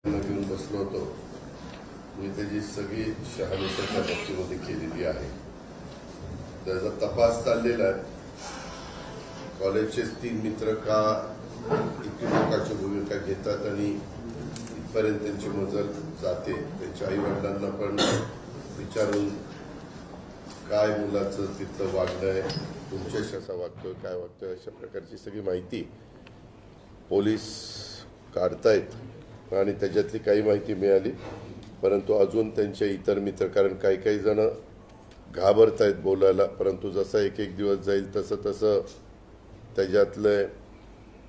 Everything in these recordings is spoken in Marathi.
घेऊन बसलो होतो. मी त्याची सगळी शहानिशा त्या बाबतीमध्ये केलेली आहे. त्याचा तपास चाललेला आहे. कॉलेजचे 3 मित्र का इतकी टोकाची भूमिका घेतात आणि इथपर्यंत त्यांची मजल जाते. त्यांच्या आई वडिलांना पण विचारून काय मुलाचं तिथलं वागणं आहे, तुमच्याशी असा वागतोय, काय वागतोय, अशा प्रकारची सगळी माहिती पोलीस काढतायत आणि त्याच्यातली काही माहिती मिळाली. परंतु अजून त्यांचे इतर मित्र, कारण काही जण घाबरतायत बोलायला, परंतु जसा एक दिवस जाईल तसं तसं त्याच्यातलं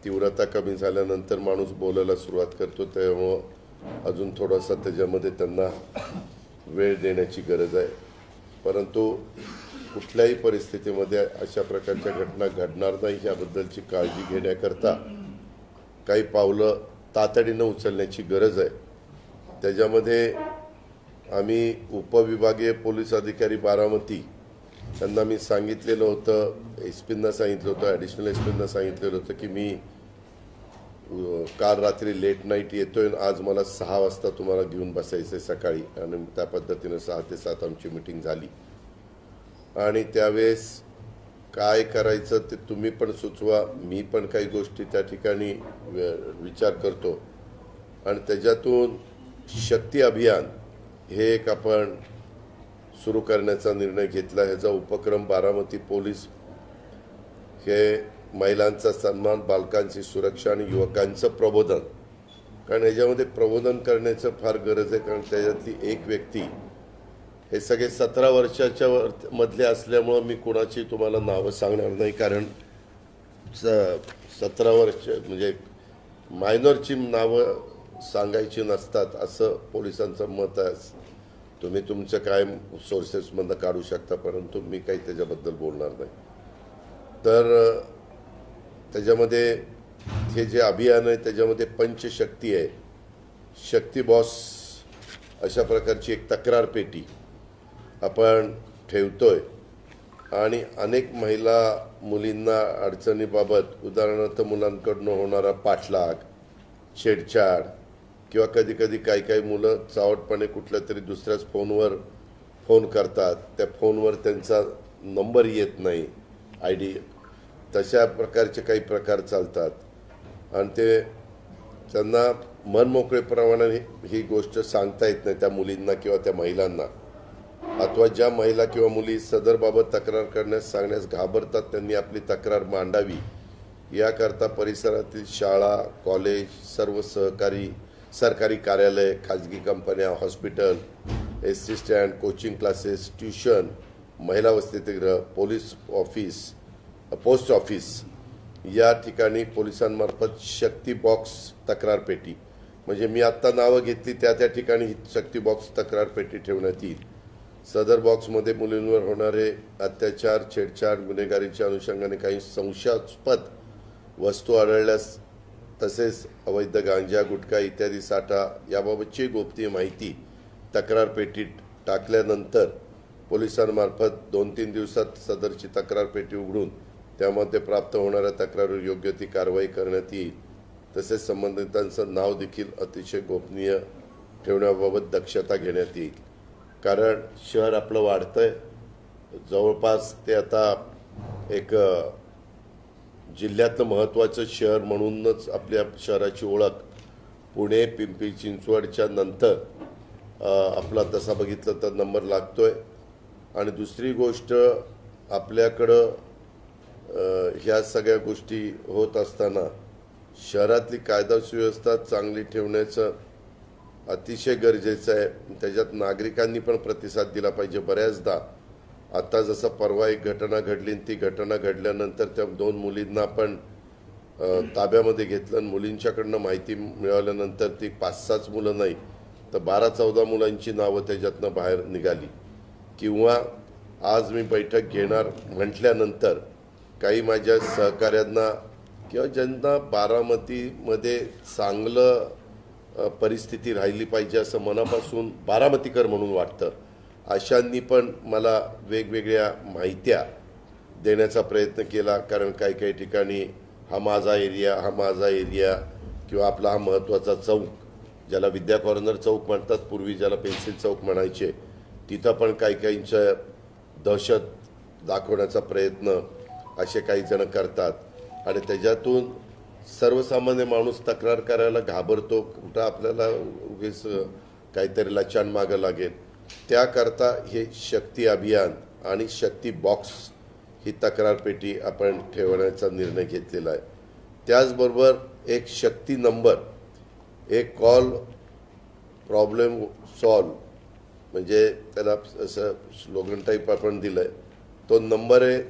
तीव्रता कमी झाल्यानंतर माणूस बोलायला सुरुवात करतो. त्यामुळं अजून थोडासा त्याच्यामध्ये त्यांना वेळ देण्याची गरज आहे. परंतु कुठल्याही परिस्थितीमध्ये अशा प्रकारच्या घटना घडणार नाही याबद्दलची काळजी घेण्याकरता काही पावलं तातडीनं उचलण्याची गरज आहे. त्याच्यामध्ये आम्ही उपविभागीय पोलीस अधिकारी बारामती त्यांना मी सांगितलेलं होतं, एसपींना सांगितलं होतं, ॲडिशनल एसपींना सांगितलेलं होतं की मी काल रात्री लेट नाईट येतोय, आज मला 6 वाजता तुम्हाला घेऊन बसायचं सकाळी. आणि त्या पद्धतीनं 6 ते 7 आमची मिटिंग झाली. आणि त्यावेळेस काय करायचं ते तुम्ही पण सुचवा, मी पण काही गोष्टी त्या ठिकाणी विचार करतो. आणि त्याच्यातून शक्ती अभियान हे एक आपण सुरू करण्याचा निर्णय घेतला. ह्याचा उपक्रम बारामती पोलीस हे महिलांचा सन्मान, बालकांची सुरक्षा आणि युवकांचं प्रबोधन, कारण ह्याच्यामध्ये प्रबोधन करण्याचं फार गरज आहे. कारण त्याच्यातली एक व्यक्ती, हे सगळे 17 वर्षाच्या मधले असल्यामुळं मी कोणाची तुम्हाला नावं सांगणार नाही, कारण 17 वर्ष म्हणजे मायनरची नावं सांगायची नसतात असं पोलिसांचं मत आहे. तुम्ही तुमचं काय सोर्सेसमधनं काढू शकता, परंतु मी काही त्याच्याबद्दल बोलणार नाही. तर त्याच्यामध्ये हे जे अभियान आहे त्याच्यामध्ये पंचशक्ती आहे. शक्ती बॉस अशा प्रकारची एक तक्रार पेटी आपण ठेवतोय आणि अनेक महिला मुलींना अडचणीबाबत, उदाहरणार्थ मुलांकडनं होणारा पाठलाग, छेडछाड किंवा कधी काही मुलं चावटपणे कुठल्या तरी दुसऱ्याच फोनवर फोन करतात, त्या फोनवर त्यांचा नंबर येत नाही, ID, तशा प्रकारचे काही प्रकार चालतात. आणि ते त्यांना मनमोकळेप्रमाणे ही गोष्ट सांगता येत नाही त्या मुलींना किंवा त्या महिलांना. अथवा ज्या महिला किंवा मुली सदरबाबत तक्रार सांगण्यास घाबरतात त्यांनी आपली तक्रार मांडावी, याकरता परिसरातील शाळा, कॉलेज, सर्व सरकारी कार्यालय, खाजगी कंपन्या, hospital, ST stand, coaching classes, tuition, महिला वसतिगृह, पोलीस ऑफिस, पोस्ट ऑफिस या ठिकाणी पोलिसांमार्फत शक्ती बॉक्स तक्रार पेटी, म्हणजे मी आत्ता नावं घेतली त्या ठिकाणी शक्ती बॉक्स तक्रार पेटी ठेवण्यात येईल. सदर बॉक्समध्ये मुलींवर होणारे अत्याचार, छेडछाड, गुन्हेगारीच्या अनुषंगाने काही संशयास्पद वस्तू आढळल्यास, तसेच अवैध गांजा, गुटखा इत्यादी साठा याबाबतची गोपनीय माहिती तक्रार पेटीत टाकल्यानंतर पोलिसांमार्फत 2-3 दिवसात सदरची तक्रार पेटी उघडून त्यामध्ये प्राप्त होणाऱ्या तक्रारीवर योग्य ती कारवाई करण्यात येईल. तसेच संबंधितांचं नाव देखील अतिशय गोपनीय ठेवण्याबाबत दक्षता घेण्यात येईल. कारण शहर आपलं वाढतंय, जवळपास ते आता एक जिल्ह्यातलं महत्त्वाचं शहर म्हणूनच आपल्या शहराची ओळख पुणे, पिंपरी चिंचवडच्या नंतर आपला तसा बघितलं तर नंबर लागतोय. आणि दुसरी गोष्ट, आपल्याकडं ह्या सगळ्या गोष्टी होत असताना शहरातली कायदा सुव्यवस्था चांगली ठेवण्याचं अतिशय गरजेचं आहे. त्याच्यात नागरिकांनी पण प्रतिसाद दिला पाहिजे. बऱ्याचदा आता जसं परवा एक घटना घडली, ती घटना घडल्यानंतर त्या 2 मुलींना पण ताब्यामध्ये घेतलं. मुलींच्याकडनं माहिती मिळाल्यानंतर ती 5-6 मुलं नाही तर 12-14 मुलांची नावं त्याच्यातनं बाहेर निघाली. किंवा आज मी बैठक घेणार म्हटल्यानंतर काही माझ्या सहकाऱ्यांना किंवा ज्यांना बारामतीमध्ये चांगलं परिस्थिती राहिली पाहिजे असं मनापासून बारामतीकर म्हणून वाटतं, अशांनी पण मला वेगवेगळ्या माहित्या देण्याचा प्रयत्न केला. कारण काही ठिकाणी हा माझा एरिया किंवा आपला हा महत्त्वाचा चौक ज्याला विद्या कॉर्नर चौक म्हणतात, पूर्वी ज्याला पेन्सिल चौक म्हणायचे, तिथं पण काही काहींचं दहशत दाखवण्याचा प्रयत्न असे काही जण करतात आणि त्याच्यातून सर्वसामान्य माणूस तक्रार करायला घाबरतो, कुठं आपल्याला उगीच काहीतरी लचाण मागं लागेल. त्याकरता हे शक्ती अभियान आणि शक्ती बॉक्स ही तक्रार पेटी आपण ठेवण्याचा निर्णय घेतलेला आहे. त्याचबरोबर एक शक्ती नंबर, एक कॉल प्रॉब्लेम सॉल्व, म्हणजे त्याला असं स्लोगन टाईप आपण दिलं आहे. तो नंबर आहे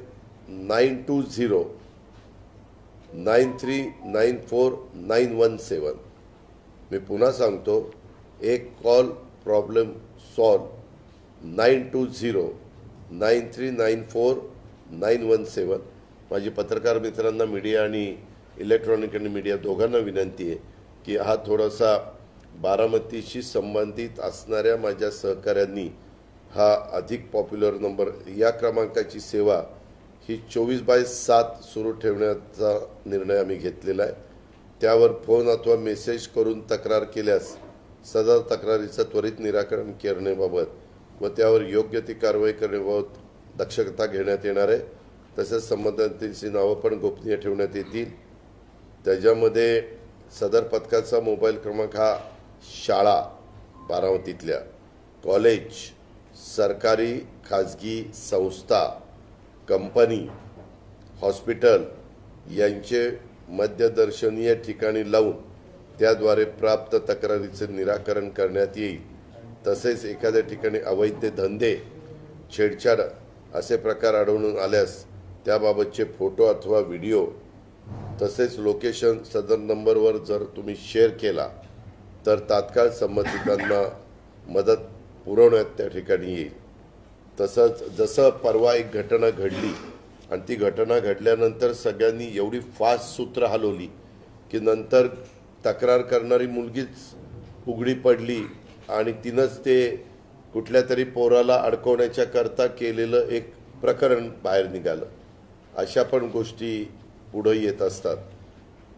9209394917. मी पुन्हा सांगतो, एक कॉल प्रॉब्लेम सॉल्व 9209394917. माझी पत्रकार मित्रांना, मीडिया आणि इलेक्ट्रॉनिक आणि मीडिया दोघांना विनंती आहे की हा थोडासा बारामतीशी संबंधित असणाऱ्या माझ्या सहकाऱ्यांनी हा अधिक पॉप्युलर नंबर, या क्रमांकाची सेवा ही 24/7 सुरू ठेवण्याचा निर्णय आम्ही घेतलेला आहे. त्यावर फोन अथवा मेसेज करून तक्रार केल्यास सदर तक्रारीचं त्वरित निराकरण करण्याबाबत व त्यावर योग्य ती कारवाई करण्याबाबत दक्षता घेण्यात येणार आहे. तसेच संबंधितांची नावं पण गोपनीय ठेवण्यात येतील. त्याच्यामध्ये सदर पथकाचा मोबाईल क्रमांक हा शाळा बारामतीतल्या, कॉलेज, सरकारी खाजगी संस्था, कंपनी, हॉस्पिटल यांचे मध्यदर्शनीय ठिकाणी लावून त्याद्वारे प्राप्त तक्रारीचे निराकरण करण्यात येईल. तसेच एखाद्या ठिकाणी अवैध धंदे, छेडछाड असे प्रकार आढळून आल्यास त्याबाबतचे फोटो अथवा व्हिडिओ तसेच लोकेशन सदर नंबरवर जर तुम्ही शेअर केला तर तात्काळ संबंधितांना मदत पुरवण्यात त्या ठिकाणी येईल. तसंच जसं परवा एक घटना घडली आणि ती घटना घडल्यानंतर सगळ्यांनी एवढी फास्ट सूत्र हलवली की नंतर तक्रार करणारी मुलगीच उघडी पडली आणि तिनंच ते कुठल्या तरी पोराला अडकवण्याच्या करता केलेलं एक प्रकरण बाहेर निघालं. अशा पण गोष्टी पुढे येत असतात.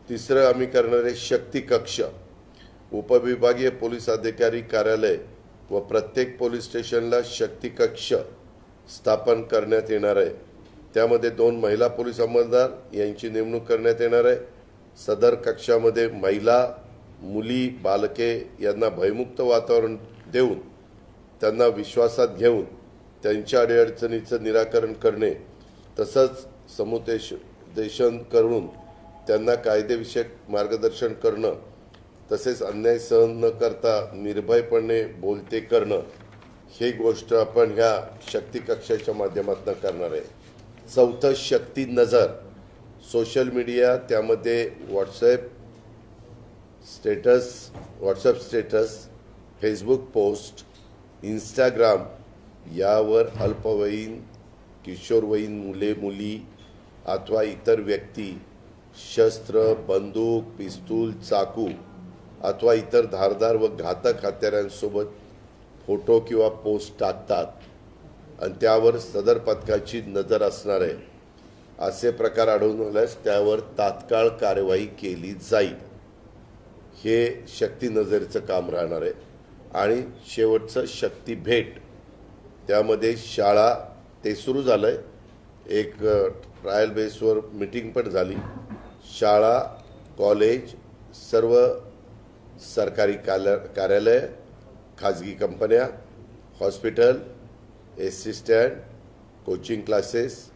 तिसरं आम्ही करणारे शक्ती कक्ष, उपविभागीय पोलीस अधिकारी कार्यालय व प्रत्येक पोलीस स्टेशनला शक्ती कक्ष स्थापन करण्यात येणार आहे. त्यामध्ये 2 महिला पोलीस अंमलदार यांची नेमणूक करण्यात येणार आहे. सदर कक्षामध्ये महिला, मुली, बालके यांना भयमुक्त वातावरण देऊन त्यांना विश्वासात घेऊन त्यांच्या अडीअडचणीचं निराकरण करणे, तसंच समुपदेशन करून त्यांना कायदेविषयक मार्गदर्शन करणं, तसेच अन्याय सहन न करता निर्भयपणे बोलते करणं, ही गोष्ट आपण ह्या शक्ती कक्षाच्या माध्यमातून करणार आहे. चौथं शक्ती नजर, सोशल मीडिया, त्यामध्ये WhatsApp status, Facebook post, Instagram यावर अल्पवयीन, किशोरवयीन मुले मुली अथवा इतर व्यक्ती शस्त्र, बंदूक, पिस्तूल, चाकू अथवा इतर धारदार व घातक हत्यारांसोबत फोटो किंवा पोस्ट टाकतात आणि त्यावर सदर पथकाची नजर असणार आहे. असे प्रकार आढळून आल्यास त्यावर तात्काळ कार्यवाही केली जाईल. हे शक्ती नजरेचं काम राहणार आहे. आणि शेवटचं शक्ती भेट, त्यामध्ये शाळा ते सुरू झालं आहे, एक ट्रायल बेसवर मीटिंग पण झाली. शाळा, कॉलेज, सर्व सरकारी कार्यालय, खाजगी कंपन्या, hospital, ST. Stand, coaching classes,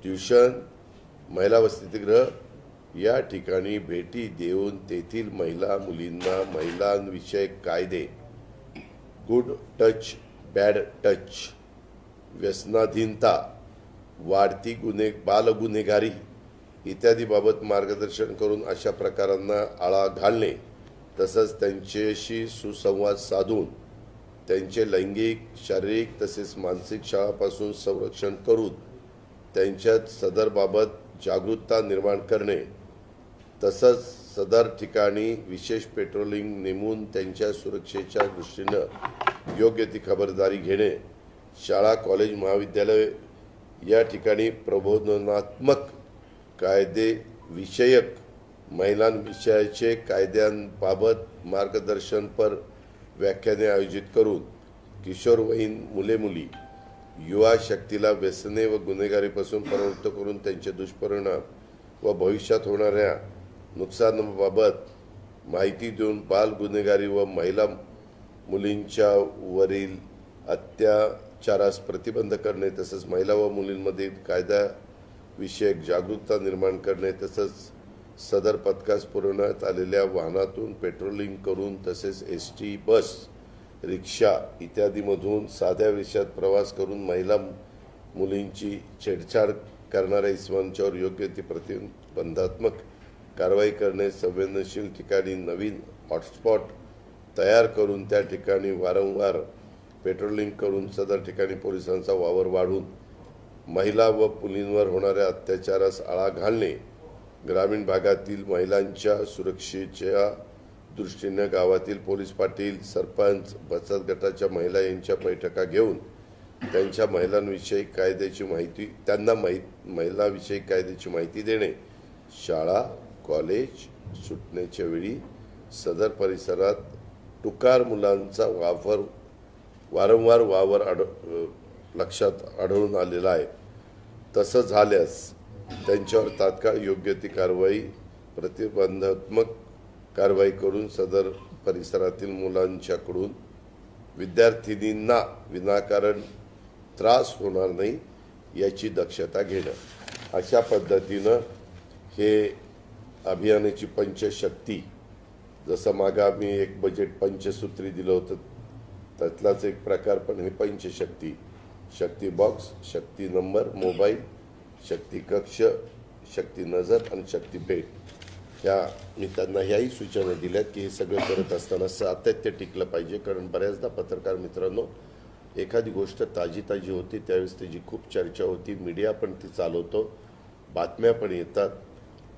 tuition, महिला वसतिगृह या ठिकाणी भेटी देऊन तेथील महिला मुलींना महिलांविषयक कायदे, गुड टच, बॅड टच, व्यसनाधीनता, वाढती बालगुन्हेगारी इत्यादी बाबत मार्गदर्शन करून अशा प्रकारांना आळा घालणे, तसंच त्यांच्याशी सुसंवाद साधून त्यांचे लैंगिक, शारीरिक तसेच मानसिक छळापासून संरक्षण करून त्यांच्यात सदरबाबत जागरूकता निर्माण करणे, तसंच सदर ठिकाणी विशेष पेट्रोलिंग नेमून त्यांच्या सुरक्षेच्या दृष्टीनं योग्य ती खबरदारी घेणे, शाळा, कॉलेज, महाविद्यालय या ठिकाणी प्रबोधनात्मक, कायदेविषयक महिलांविषयाचे कायद्यांबाबत मार्गदर्शनपर व्याख्याने आयोजित करून किशोरवयीन मुले-मुली युवा शक्तीला व्यसने व गुन्हेगारीपासून प्रवृत्त करून त्यांचे दुष्परिणाम व भविष्यात होणाऱ्या नुकसानाबाबत माहिती देऊन बाल गुन्हेगारी व महिला मुलींच्या वरील अत्याचारास प्रतिबंध करणे तसेच महिला व मुलींमध्ये कायदाविषयक जागरूकता निर्माण करणे तसेच सदर पथकास पुरवण्यात आलेल्या वाहनातून पेट्रोलिंग करून तसेच एसटी बस रिक्षा इत्यादीमधून साध्या विषयात प्रवास करून महिला मुलींची छेडछाड करणाऱ्या इसमांच्यावर योग्य ती प्रतिबंधात्मक कारवाई करणे संवेदनशील ठिकाणी नवीन हॉटस्पॉट तयार करून त्या ठिकाणी वारंवार पेट्रोलिंग करून सदर ठिकाणी पोलिसांचा वावर वाढवून महिला व मुलींवर होणाऱ्या अत्याचारास आळा घालणे ग्रामीण भागातील महिलांच्या सुरक्षेच्या दृष्टीने गावातील पोलीस पाटील सरपंच बचत गटाच्या महिला यांच्या बैठका घेऊन त्यांच्या महिलांविषयी कायद्याची माहिती महिलांविषयी कायद्याची माहिती देणे शाळा कॉलेज सुटण्याच्या वेळी सदर परिसरात टुकार मुलांचा वारंवार लक्षात आढळून आलेला आहे। तसं झाल्यास त्यांच्यावर तात्काळ योग्य ती कारवाई प्रतिबंधात्मक कारवाई करून सदर परिसरातील मुलांच्याकडून विद्यार्थिनींना विनाकारण त्रास होणार नाही याची दक्षता घेणं अशा पद्धतीनं हे अभियानाची पंचशक्ती जसं मागे आम्ही एक बजेट पंचसूत्री दिलं होतं त्यातलाच एक प्रकार पण हे पंचशक्ती शक्ती बॉक्स शक्ती नंबर मोबाईल शक्ती कक्ष शक्ती नजर आणि शक्ती भेट ह्या मी त्यांना ह्याही सूचना दिल्यात की हे सगळं करत असताना सातत्य टिकलं पाहिजे कारण बऱ्याचदा पत्रकार मित्रांनो एखादी गोष्ट ताजी होती त्यावेळेस त्याची खूप चर्चा होती मीडिया पण ती चालवतो बातम्या पण येतात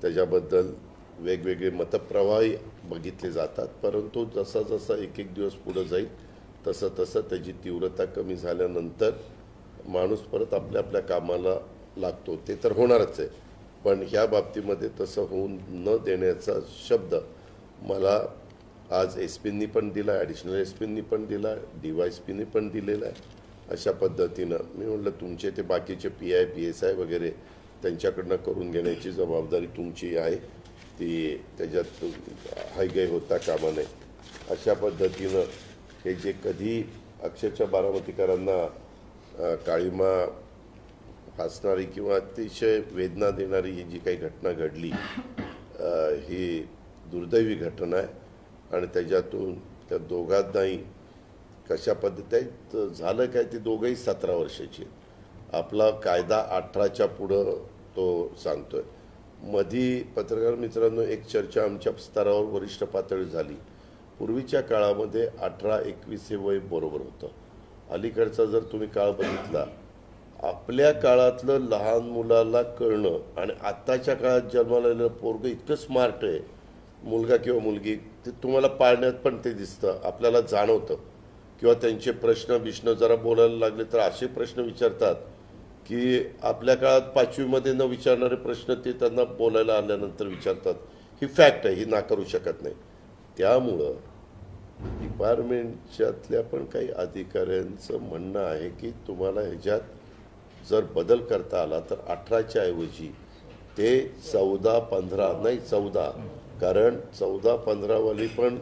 त्याच्याबद्दल वेगवेगळे मतप्रवाहही बघितले जातात परंतु जसा एक दिवस पुढे जाईल तसं त्याची तीव्रता कमी झाल्यानंतर माणूस परत आपल्या कामाला लागतो ते तर होणारच आहे पण ह्या बाबतीमध्ये तसं होऊन न देण्याचा शब्द मला आज एसपींनी पण दिला ॲडिशनल एसपींनी पण दिला DYSPनी पण दिलेला आहे। अशा पद्धतीनं मी म्हटलं तुमचे ते बाकीचे PI PSI वगैरे त्यांच्याकडनं करून घेण्याची जबाबदारी तुमची आहे ती त्याच्यात हायगाई होता कामा नये। अशा पद्धतीनं हे जे कधी अक्षरशः बारामतीकरांना काळीमा फासणारी किंवा अतिशय वेदना देणारी ही जी काही घटना घडली ही दुर्दैवी घटना आहे आणि त्याच्यातून त्या दोघांनाही कशा पद्धतीत झालं काय ते दोघंही 17 वर्षाची आपला कायदा 18च्या पुढं तो सांगतोय। मधी पत्रकार मित्रांनो एक चर्चा आमच्या स्तरावर वरिष्ठ पातळी झाली पूर्वीच्या काळामध्ये 18-21 हे वय बरोबर होतं अलीकडचा जर तुम्ही काळ बघितला आपल्या काळातलं लहान मुलाला कळणं आणि आत्ताच्या काळात जन्माला आलेलं पोरगं इतकं स्मार्ट आहे मुलगा किंवा मुलगी ते तुम्हाला पाळण्यात पण ते दिसतं आपल्याला जाणवतं किंवा त्यांचे प्रश्न जरा बोलायला लागले तर असे प्रश्न विचारतात की आपल्या काळात 5वीमध्ये न विचारणारे प्रश्न ते त्यांना बोलायला आल्यानंतर विचारतात ही फॅक्ट आहे ही नाकारू शकत नाही। त्यामुळं डिपार्टमेंटच्यातल्या पण काही अधिकाऱ्यांचं म्हणणं आहे की तुम्हाला ह्याच्यात जर बदल करता आला तर 18च्या ऐवजी ते 14-15 नाही 14 कारण 14-15 वाली पण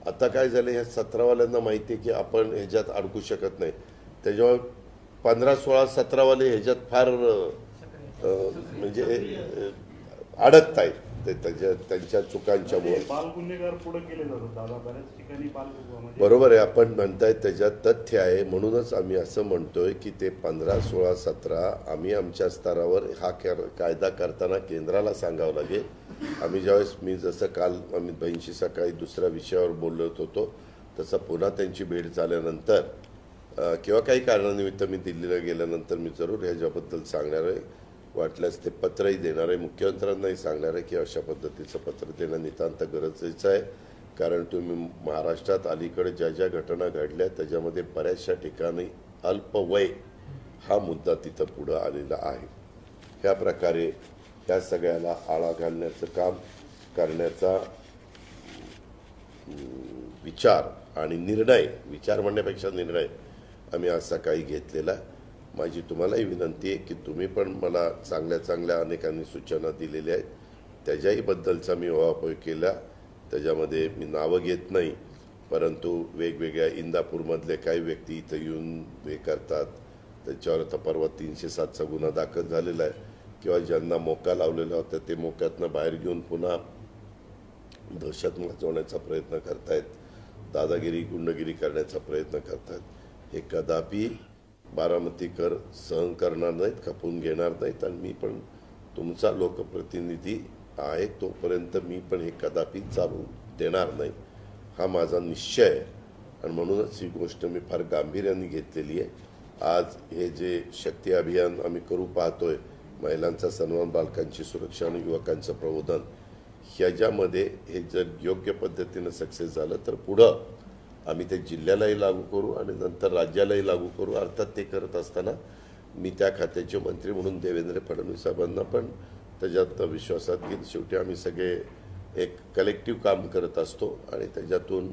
आता काय झालं ह्या 17वाल्यांना माहिती आहे की आपण ह्याच्यात अडकू शकत नाही त्याच्यामुळे 15-16-17 वाले ह्याच्यात फार म्हणजे अडकत आहेत ते त्यांच्या चुकांच्यामुळे बरोबर आहे आपण म्हणताय त्याच्यात तथ्य आहे म्हणूनच आम्ही असं म्हणतोय की ते 15-16-17 आम्ही आमच्या स्तरावर हा कायदा करताना केंद्राला सांगावं लागेल। आम्ही ज्यावेळेस मी जसं काल अमित भाईंशी सकाळी दुसऱ्या विषयावर बोलत होतो तसं पुन्हा त्यांची भेट झाल्यानंतर किंवा काही कारणानिमित्त मी दिल्लीला गेल्यानंतर मी जरूर ह्याच्याबद्दल सांगणार आहे वाटल्यास ते पत्रही देणार आहे मुख्यमंत्र्यांनाही सांगणार आहे की अशा पद्धतीचं पत्र देणं नितांत गरजेचं आहे कारण तुम्ही महाराष्ट्रात अलीकडे ज्या घटना घडल्या त्याच्यामध्ये बऱ्याचशा ठिकाणी अल्पवय हा मुद्दा तिथं पुढं आलेला आहे। ह्या प्रकारे या सगळ्याला आळा घालण्याचं काम करण्याचा विचार आणि निर्णय, विचार म्हणण्यापेक्षा निर्णय आम्ही आज सकाळी घेतलेला आहे. माझी तुम्हालाही विनंती आहे की तुम्ही पण मला चांगल्या चांगल्या अनेकांनी सूचना दिलेल्या आहेत, त्याच्याही बद्दलचा मी उहापोह केला. त्याच्यामध्ये मी नावं घेत नाही, परंतु वेगवेगळ्या इंदापूरमधले काही व्यक्ती इथं येऊन हे करतात, त्याच्यावर आता परवा 307चा गुन्हा दाखल झालेला आहे. किंवा ज्यांना मोका लावलेला होता ते मोक्यातनं बाहेर घेऊन पुन्हा दहशत माजवण्याचा प्रयत्न करतायत, दादागिरी गुंडगिरी करण्याचा प्रयत्न करतायत. हे कदापि बारामतीकर सहन करणार नाहीत, खपून घेणार नाहीत. आणि मी पण तुमचा लोकप्रतिनिधी आहे, तोपर्यंत मी पण हे कदापि चालू देणार नाही, हा माझा निश्चय आहे. आणि म्हणूनच ही गोष्ट मी फार गांभीर्याने घेतलेली आहे. आज हे जे शक्ती अभियान आम्ही करू पाहतोय, महिलांचा सन्मान, बालकांची सुरक्षा आणि युवकांचं प्रबोधन, ह्याच्यामध्ये हे जर योग्य पद्धतीनं सक्सेस झालं तर पुढं आम्ही ते जिल्ह्यालाही लागू करू आणि नंतर राज्यालाही लागू करू. अर्थात ते करत असताना मी त्या खात्याचे मंत्री म्हणून देवेंद्र फडणवीस साहेबांना पण त्याच्यात विश्वासात घेत. शेवटी आम्ही सगळे एक कलेक्टिव्ह काम करत असतो आणि त्याच्यातून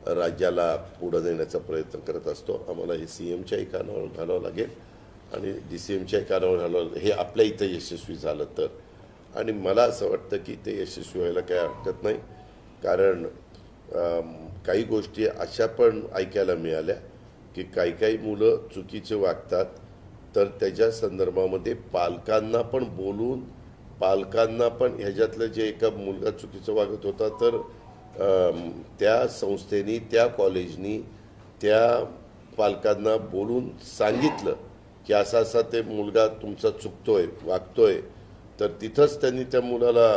राज्याला पुढं नेण्याचा प्रयत्न करत असतो. आम्हाला हे CMच्याही कानावर घालावं लागेल आणि DCMच्याही कानावर घालावं, हे आपल्या इथं यशस्वी झालं तर. आणि मला असं वाटतं की ते यशस्वी व्हायला काही हरकत नाही, कारण काही गोष्टी अशा पण ऐकायला मिळाल्या की काही काही मुलं चुकीचे वागतात, तर त्याच्या संदर्भामध्ये पालकांना पण बोलून, पालकांना पण ह्याच्यातलं जे एका मुलगा चुकीचं वागत होता तर त्या संस्थेनी, त्या कॉलेजनी त्या पालकांना बोलून सांगितलं की असा असा ते मुलगा तुमचा चुकतोय, वागतोय, तर तिथंच त्यांनी त्या मुलाला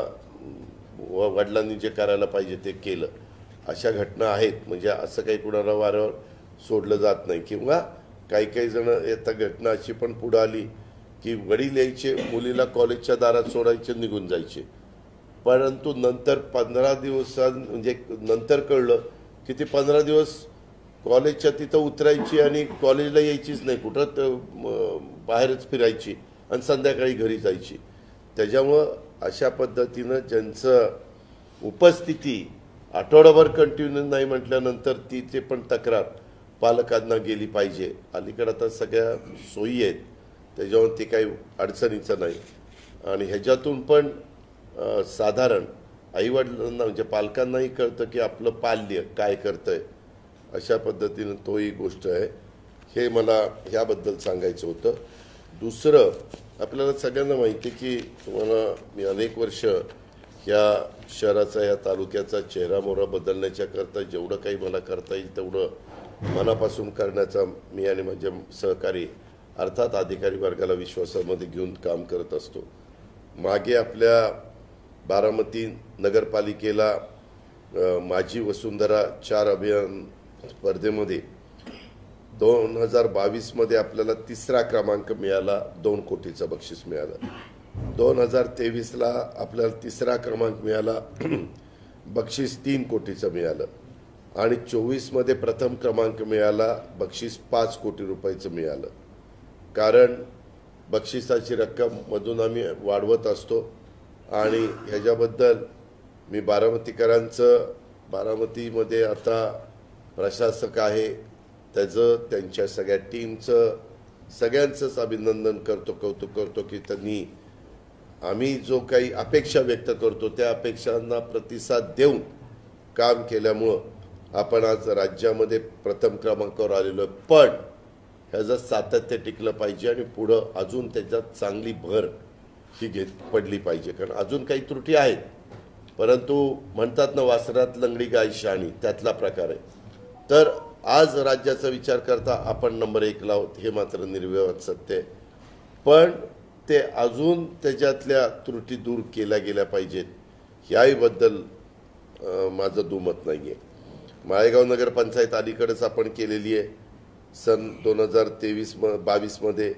वडिलांनी जे करायला पाहिजे ते केलं. अशा घटना आहेत. म्हणजे असं काही कुणाला वारंवार सोडलं जात नाही. किंवा काही काही जण आता घटना अशी पण पुढे आली की वडील यायचे, मुलीला कॉलेजच्या दारात सोडायचे, निघून जायचे, परंतु नंतर 15 दिवसां म्हणजे नंतर कळलं की ती 15 दिवस कॉलेजच्या तिथं उतरायची आणि कॉलेजला यायचीच नाही, कुठं बाहेरच फिरायची आणि संध्याकाळी घरी जायची. त्याच्यामुळं अशा पद्धतीनं ज्यांचं उपस्थिती आठवडाभर कंटिन्यू नाही म्हटल्यानंतर तिथे पण तक्रार पालकांना गेली पाहिजे. अलीकडे आता सगळ्या सोयी आहेत, त्याच्यावर ते काही अडचणीचं नाही. आणि ह्याच्यातून पण साधारण आईवडिलांना म्हणजे पालकांनाही कळतं की आपलं पाल्य काय करतंय. अशा पद्धतीनं तोही गोष्ट आहे. हे मला ह्याबद्दल सांगायचं होतं. दुसरं, आपल्याला सगळ्यांना माहिती आहे की तुम्हाला मी अनेक वर्ष ह्या शहराचा, ह्या तालुक्याचा चेहरामोहरा बदलण्याच्या करता जेवढं काही मला करता येईल तेवढं मनापासून करण्याचा मी आणि माझे सहकारी अर्थात अधिकारी वर्गाला विश्वासामध्ये घेऊन काम करत असतो. मागे आपल्या बारामती नगरपालिकेला माझी वसुंधरा 4 अभियान स्पर्धेमध्ये 2022 मध्ये आपल्याला 3रा क्रमांक मिळाला, 2 कोटीचं बक्षीस मिळालं. 2023ला आपल्याला 3रा क्रमांक मिळाला, बक्षीस 3 कोटीचं मिळालं. आणि 24 मध्ये प्रथम क्रमांक मिळाला, बक्षीस 5 कोटी रुपयाचं मिळालं. कारण बक्षिसाची रक्कम मधून आम्ही वाढवत असतो. आणि ह्याच्याबद्दल मी बारामतीकरांचं, बारामतीमध्ये आता प्रशासक आहे त्याचं, त्यांच्या सगळ्या टीमचं, सगळ्यांचंच अभिनंदन करतो, कौतुक करतो की त्यांनी आम्ही जो काही अपेक्षा व्यक्त करतो त्या अपेक्षांना प्रतिसाद देऊन काम केल्यामुळं आपण आज राज्यामध्ये प्रथम क्रमांकावर आलेलो आहे. पण ह्याचं सातत्य टिकलं पाहिजे आणि पुढं अजून त्याच्यात चांगली भर ही पडली पाहिजे. कारण अजून काही त्रुटी आहेत, परंतु म्हणतात ना वासरात लंगडी गाय शहाणी, त्यातला प्रकार आहे. तर आज राज्याचा विचार करता आपण नंबर 1 ला आहोत, हे मात्र निर्विवाद सत्य आहे. पण ते अजून त्याच्यातल्या त्रुटी दूर केल्या गेल्या पाहिजेत, याहीबद्दल माझं दुमत नाही आहे. माळेगाव नगरपंचायत अलीकडेच आपण केलेली आहे सन 2023-22 मध्ये.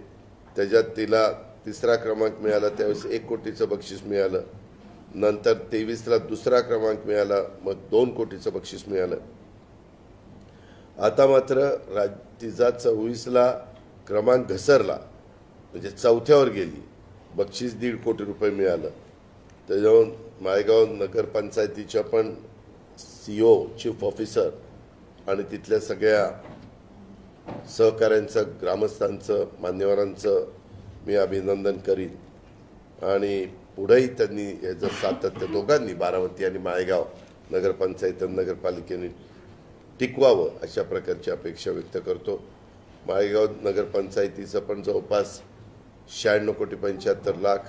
त्याच्यात तिला 3रा क्रमांक मिळाला, त्यावेळेस 1 कोटीचं बक्षीस मिळालं. नंतर 23ला 2रा क्रमांक मिळाला, मग 2 कोटीचं बक्षीस मिळालं. आता मात्र तिचा 24ला क्रमांक घसरला, म्हणजे 4थ्यावर गेली, बक्षीस 1.5 कोटी रुपये मिळालं. त्याच्यावर माळेगाव नगरपंचायतीच्या पण CEO चीफ ऑफिसर आणि तिथल्या सगळ्या सहकाऱ्यांचं, ग्रामस्थांचं, मान्यवरांचं मी अभिनंदन करीन आणि पुढेही त्यांनी याचं सातत्य दोघांनी, बारामती आणि माळेगाव नगरपंचायत आणि नगरपालिकेने टिकवावं अशा प्रकारची अपेक्षा व्यक्त करतो. माळेगाव नगरपंचायतीचं पण जवळपास 96,75,00,000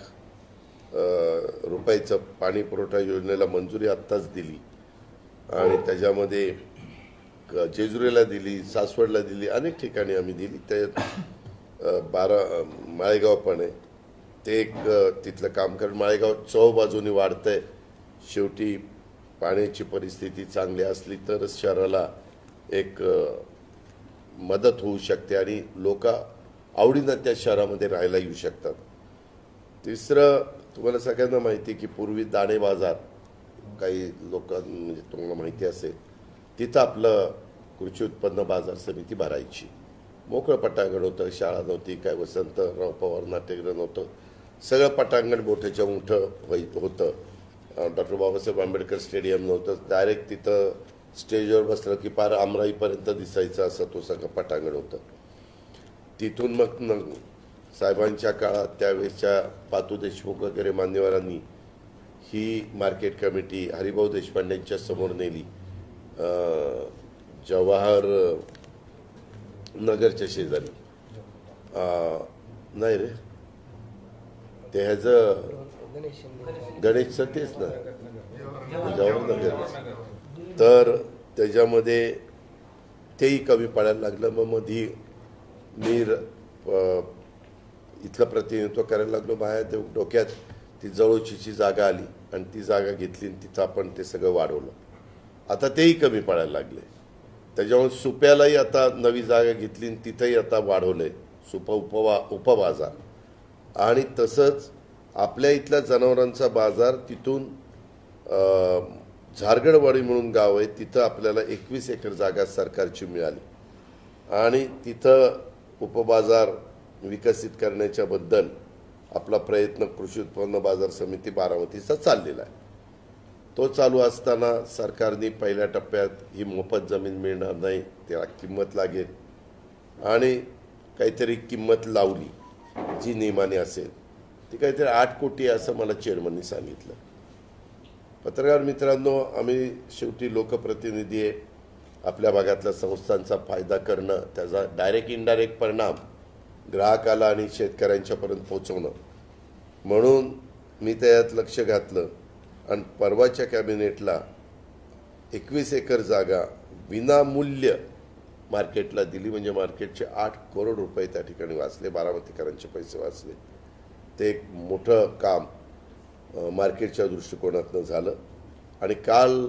रुपयाचं पाणी पुरवठा योजनेला मंजुरी आत्ताच दिली आणि त्याच्यामध्ये जेजुरीला दिली, सासवडला दिली, अनेक ठिकाणी आम्ही दिली. त्यात माळेगाव पण आहे. ते एक तिथलं काम, कारण माळेगाव चौबाजूनी वाढतंय. शेवटी पाण्याची परिस्थिती चांगली असली तरच शहराला एक मदत होऊ शकते आणि लोक आवडीनं त्या शहरामध्ये राहायला येऊ शकतात. तिसरं, तुम्हाला सगळ्यांना माहिती की पूर्वी दाणे बाजार, काही लोक म्हणजे तुम्हाला माहिती असेल, तिथं आपलं कृषी उत्पन्न बाजार समिती भरायची. मोकळं पटांगण होतं, शाळा नव्हती, काय वसंतराव पवार नाट्यगृह नव्हतं, सगळं पटांगण मोठ्याच्या मोठं होतं. डॉक्टर बाबासाहेब आंबेडकर स्टेडियम नव्हतं, डायरेक्ट तिथं स्टेजवर बसलं की पार आमराईपर्यंत दिसायचं असं तो सगळं पटांगण होतं. तिथून मग साहेबांच्या काळात त्यावेळेच्या पातू देशमुख वगैरे मान्यवरांनी ही मार्केट कमिटी हरिभाऊ देशपांडेंच्या समोर नेली. जवाहर नगरच्या शेजारी, नाही रे, ते ह्याचं गणेशचं तेच ना, जवाहर नगर. तर त्याच्यामध्ये तेही कमी पडायला लागलं. मग मधी मी इथलं प्रतिनिधित्व करायला लागलो. बाहेर डोक्यात ती जवळचीची जागा आली आणि ती जागा घेतली आणि तिथं आपण ते सगळं वाढवलं. आता तेही कमी पडायला लागले. त्याच्यामुळे सुप्यालाही आता नवी जागा घेतली आणि तिथंही आता वाढवलंय उपबाजार. आणि तसंच आपल्या इथल्या जनावरांचा बाजार तिथून झारगडवाडी म्हणून गाव आहे, तिथं आपल्याला 21 एकर जागा सरकारची मिळाली आणि तिथं उपबाजार विकसित करण्याच्या बद्दल आपला प्रयत्न कृषी उत्पन्न बाजार समिती बारामतीचा चाललेला आहे. तो चालू असताना सरकारने पहिल्या टप्प्यात ही मोफत जमीन मिळणार नाही, त्याला किंमत लागेल आणि काहीतरी किंमत लावली जी नियमाने असेल. ती काहीतरी 8 कोटी असं मला चेअरमननी सांगितलं. पत्रकार मित्रांनो, आम्ही शेवटी लोकप्रतिनिधी आहे. आपल्या भागातल्या संस्थांचा फायदा करणं, त्याचा डायरेक्ट इनडायरेक्ट परिणाम ग्राहकाला आणि शेतकऱ्यांच्यापर्यंत पोहोचवणं, म्हणून मी त्यात लक्ष घातलं आणि परवाच्या कॅबिनेटला 21 एकर जागा विनामूल्य मार्केटला दिली. म्हणजे मार्केटचे 8 करोड रुपये त्या ठिकाणी वाचले, बारामतीकरांचे पैसे वाचले. ते एक मोठं काम मार्केटच्या दृष्टिकोनातनं झालं. आणि काल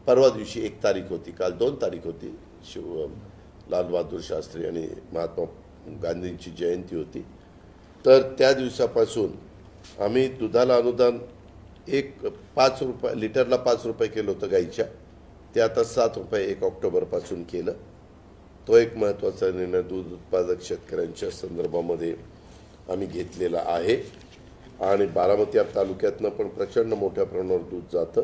परवा दिवशी 1 तारीख होती, काल 2 तारीख होती, लालबहादूर शास्त्री आणि महात्मा गांधींची जयंती होती. तर त्या दिवसापासून आम्ही दुधाला अनुदान 5 रुपये लिटरला 5 रुपये केलं होतं गाईच्या, ते आता 7 रुपये 1 ऑक्टोबरपासून केलं. तो एक महत्त्वाचा निर्णय दूध उत्पादक शेतकऱ्यांच्या संदर्भामध्ये आम्ही घेतलेला आहे. आणि बारामती तालुक्यातनं पण प्रचंड मोठ्या प्रमाणावर दूध जातं,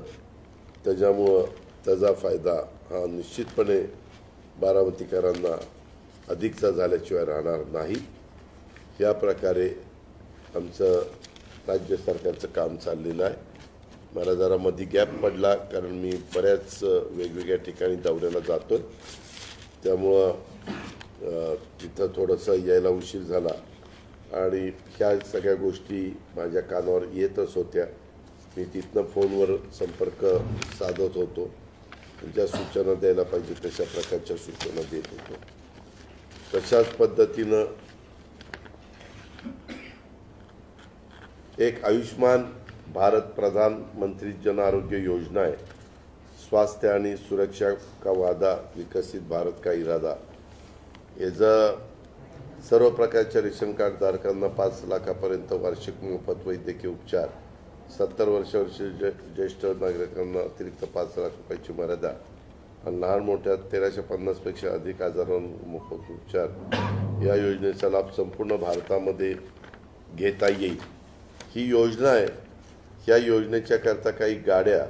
त्याच्यामुळं त्याचा फायदा हा निश्चितपणे बारामतीकरांना अधिकचा झाल्याशिवाय राहणार नाही. या प्रकारे आमचं राज्य सरकारचं काम चाललेलं आहे. मला जरा मध्ये गॅप पडला, कारण मी बऱ्याच वेगवेगळ्या ठिकाणी दौऱ्याला जातो, त्यामुळं तिथं थोडंसं यायला उशीर झाला आणि ह्या सगळ्या गोष्टी माझ्या कानावर येतच होत्या. मी तिथनं फोनवर संपर्क साधत होतो, ज्या सूचना द्यायला पाहिजे तशा प्रकारच्या सूचना देत होतो. तशाच पद्धतीनं एक आयुष्मान भारत प्रधानमंत्री जन आरोग्य योजना आहे. स्वास्थ्य आणि सुरक्षा का वादा, विकसित भारत का इरादा. याचा सर्व प्रकारच्या रेशन कार्ड धारकांना 5 लाखापर्यंत वार्षिक मोफत वैद्यकीय उपचार, 70 वर्षांवरची ज्येष्ठ नागरिकांना अतिरिक्त 5 लाख रुपयाची मर्यादा आणि लहान मोठ्या 1350 पेक्षा अधिक आजारांवर मोफत उपचार. या योजनेचा लाभ संपूर्ण भारतामध्ये घेता येईल. ही योजना आहे, या योजनेच्या करता काही गाड्या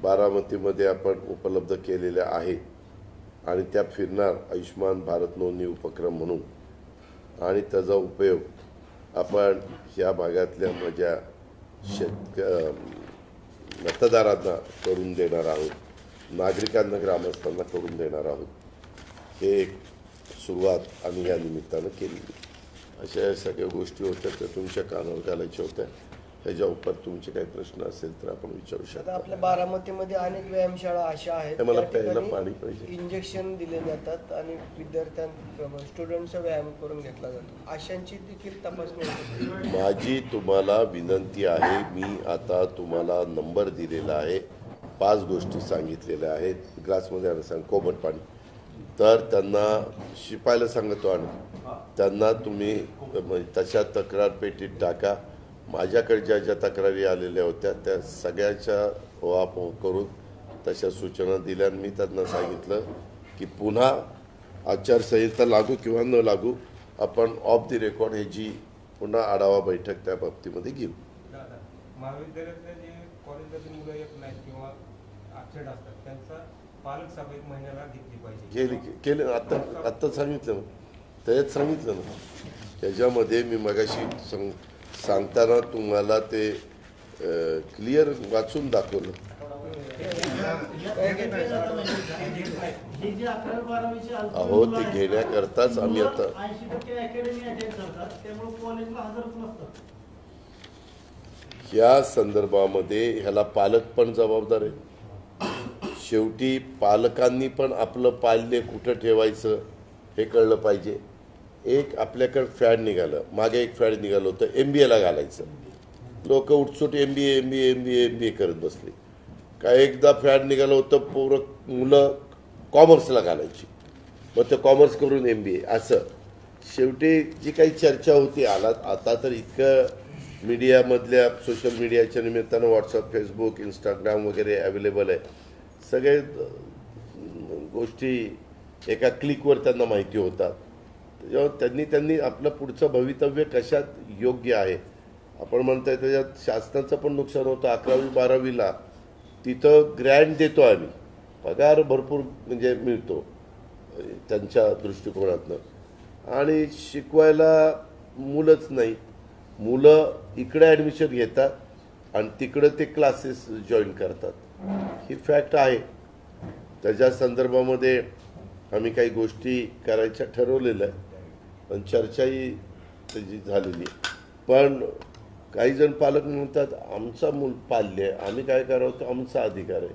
बारामतीमध्ये आपण उपलब्ध केलेल्या आहेत आणि त्या फिरणार आयुष्मान भारत नोंदणी उपक्रम म्हणून, आणि त्याचा उपयोग आपण या भागातल्या माझ्या मतदारांना करून देणार आहोत, नागरिकांना ग्रामस्थांना करून देणार आहोत. हे एक सुरुवात आम्ही या निमित्तानं केली. अशा सगळ्या गोष्टी होत्या त्या तुमच्या कानावर घालायच्या होत्या. ह्याच्या उपर तुमचे काही प्रश्न असेल तर आपण विचारू शकता. आपल्या बारामतीमध्ये अनेक व्यायामशाळा अशा आहेत, मला प्यायला पाणी पाहिजे. इंजेक्शन दिले जातात आणि स्टुडंटचा व्यायाम करून घेतला जातो. अशांची देखील तपासणी होते. माझी तुम्हाला विनंती आहे, मी आता तुम्हाला नंबर दिलेला आहे, 5 गोष्टी सांगितलेल्या आहेत. ग्लासमध्ये आणा सांग, कोमट पाणी. तर त्यांना शिपायला सांगतो आणि त्यांना तुम्ही तशा तक्रार पेटीत टाका. माझ्याकडे ज्या ज्या तक्रारी आलेल्या होत्या त्या सगळ्याच्या उहापोह करून तशा सूचना दिल्या. मी त्यांना सांगितलं की पुन्हा आचारसंहिता लागू किंवा न लागू आपण ऑफ द रेकॉर्ड ह्याची पुन्हा आढावा बैठक त्या बाबतीमध्ये घेऊ. महाविद्यालयातल्या जे कॉलेजमधील मुलं येत नाहीत किंवा ॲबसेंट असतात त्यांचा पालक सभा 1 महिन्याला घेतली पाहिजे. केलं आत्ता सांगितलं, त्याच्यात सांगितलं ना. त्याच्यामध्ये मी मगाशी सांगताना तुम्हाला ते क्लिअर वाचून दाखवलं. अहो, ते घेण्याकरताच आम्ही आता या संदर्भामध्ये ह्याला पालक पण जबाबदार आहे. शेवटी पालकांनी पण आपलं पाल्य कुठं ठेवायचं हे कळलं पाहिजे. एक आपल्याकडे फॅड निघालं, मागे एक फॅड निघालं होतं MBA घालायचं. लोक उठसूट MBA करत बसले. काय एकदा फॅड निघालं होतं मुलं कॉमर्सला घालायची, मग ते कॉमर्स करून MBA. असं शेवटी जी काही चर्चा होती आता तर इतकं मीडियामधल्या सोशल मीडियाच्या निमित्तानं व्हॉट्सअप, फेसबुक, इंस्टाग्राम वगैरे अवेलेबल आहे. सगळे गोष्टी एका क्लिकवर त्यांना माहिती होतात. त्याच्यावर त्यांनी आपलं पुढचं भवितव्य कशात योग्य आहे आपण म्हणताय त्याच्यात शासनाचं पण नुकसान होतं. 11वी 12वीला तिथं ग्रँट देतो आम्ही, पगार भरपूर म्हणजे मिळतो त्यांच्या दृष्टिकोनातनं, आणि शिकवायला मुलंच नाही. मुलं इकडे ॲडमिशन घेतात आणि तिकडं ते क्लासेस जॉईन करतात. ही फॅक्ट आहे. त्याच्या संदर्भामध्ये आम्ही काही गोष्टी करायच्या ठरवलेल्या आहे, पण चर्चाही त्याची झालेली. पण काही जण पालक म्हणतात आमचा मूल पाल्य, आम्ही काय करावं, तो आमचा अधिकार आहे.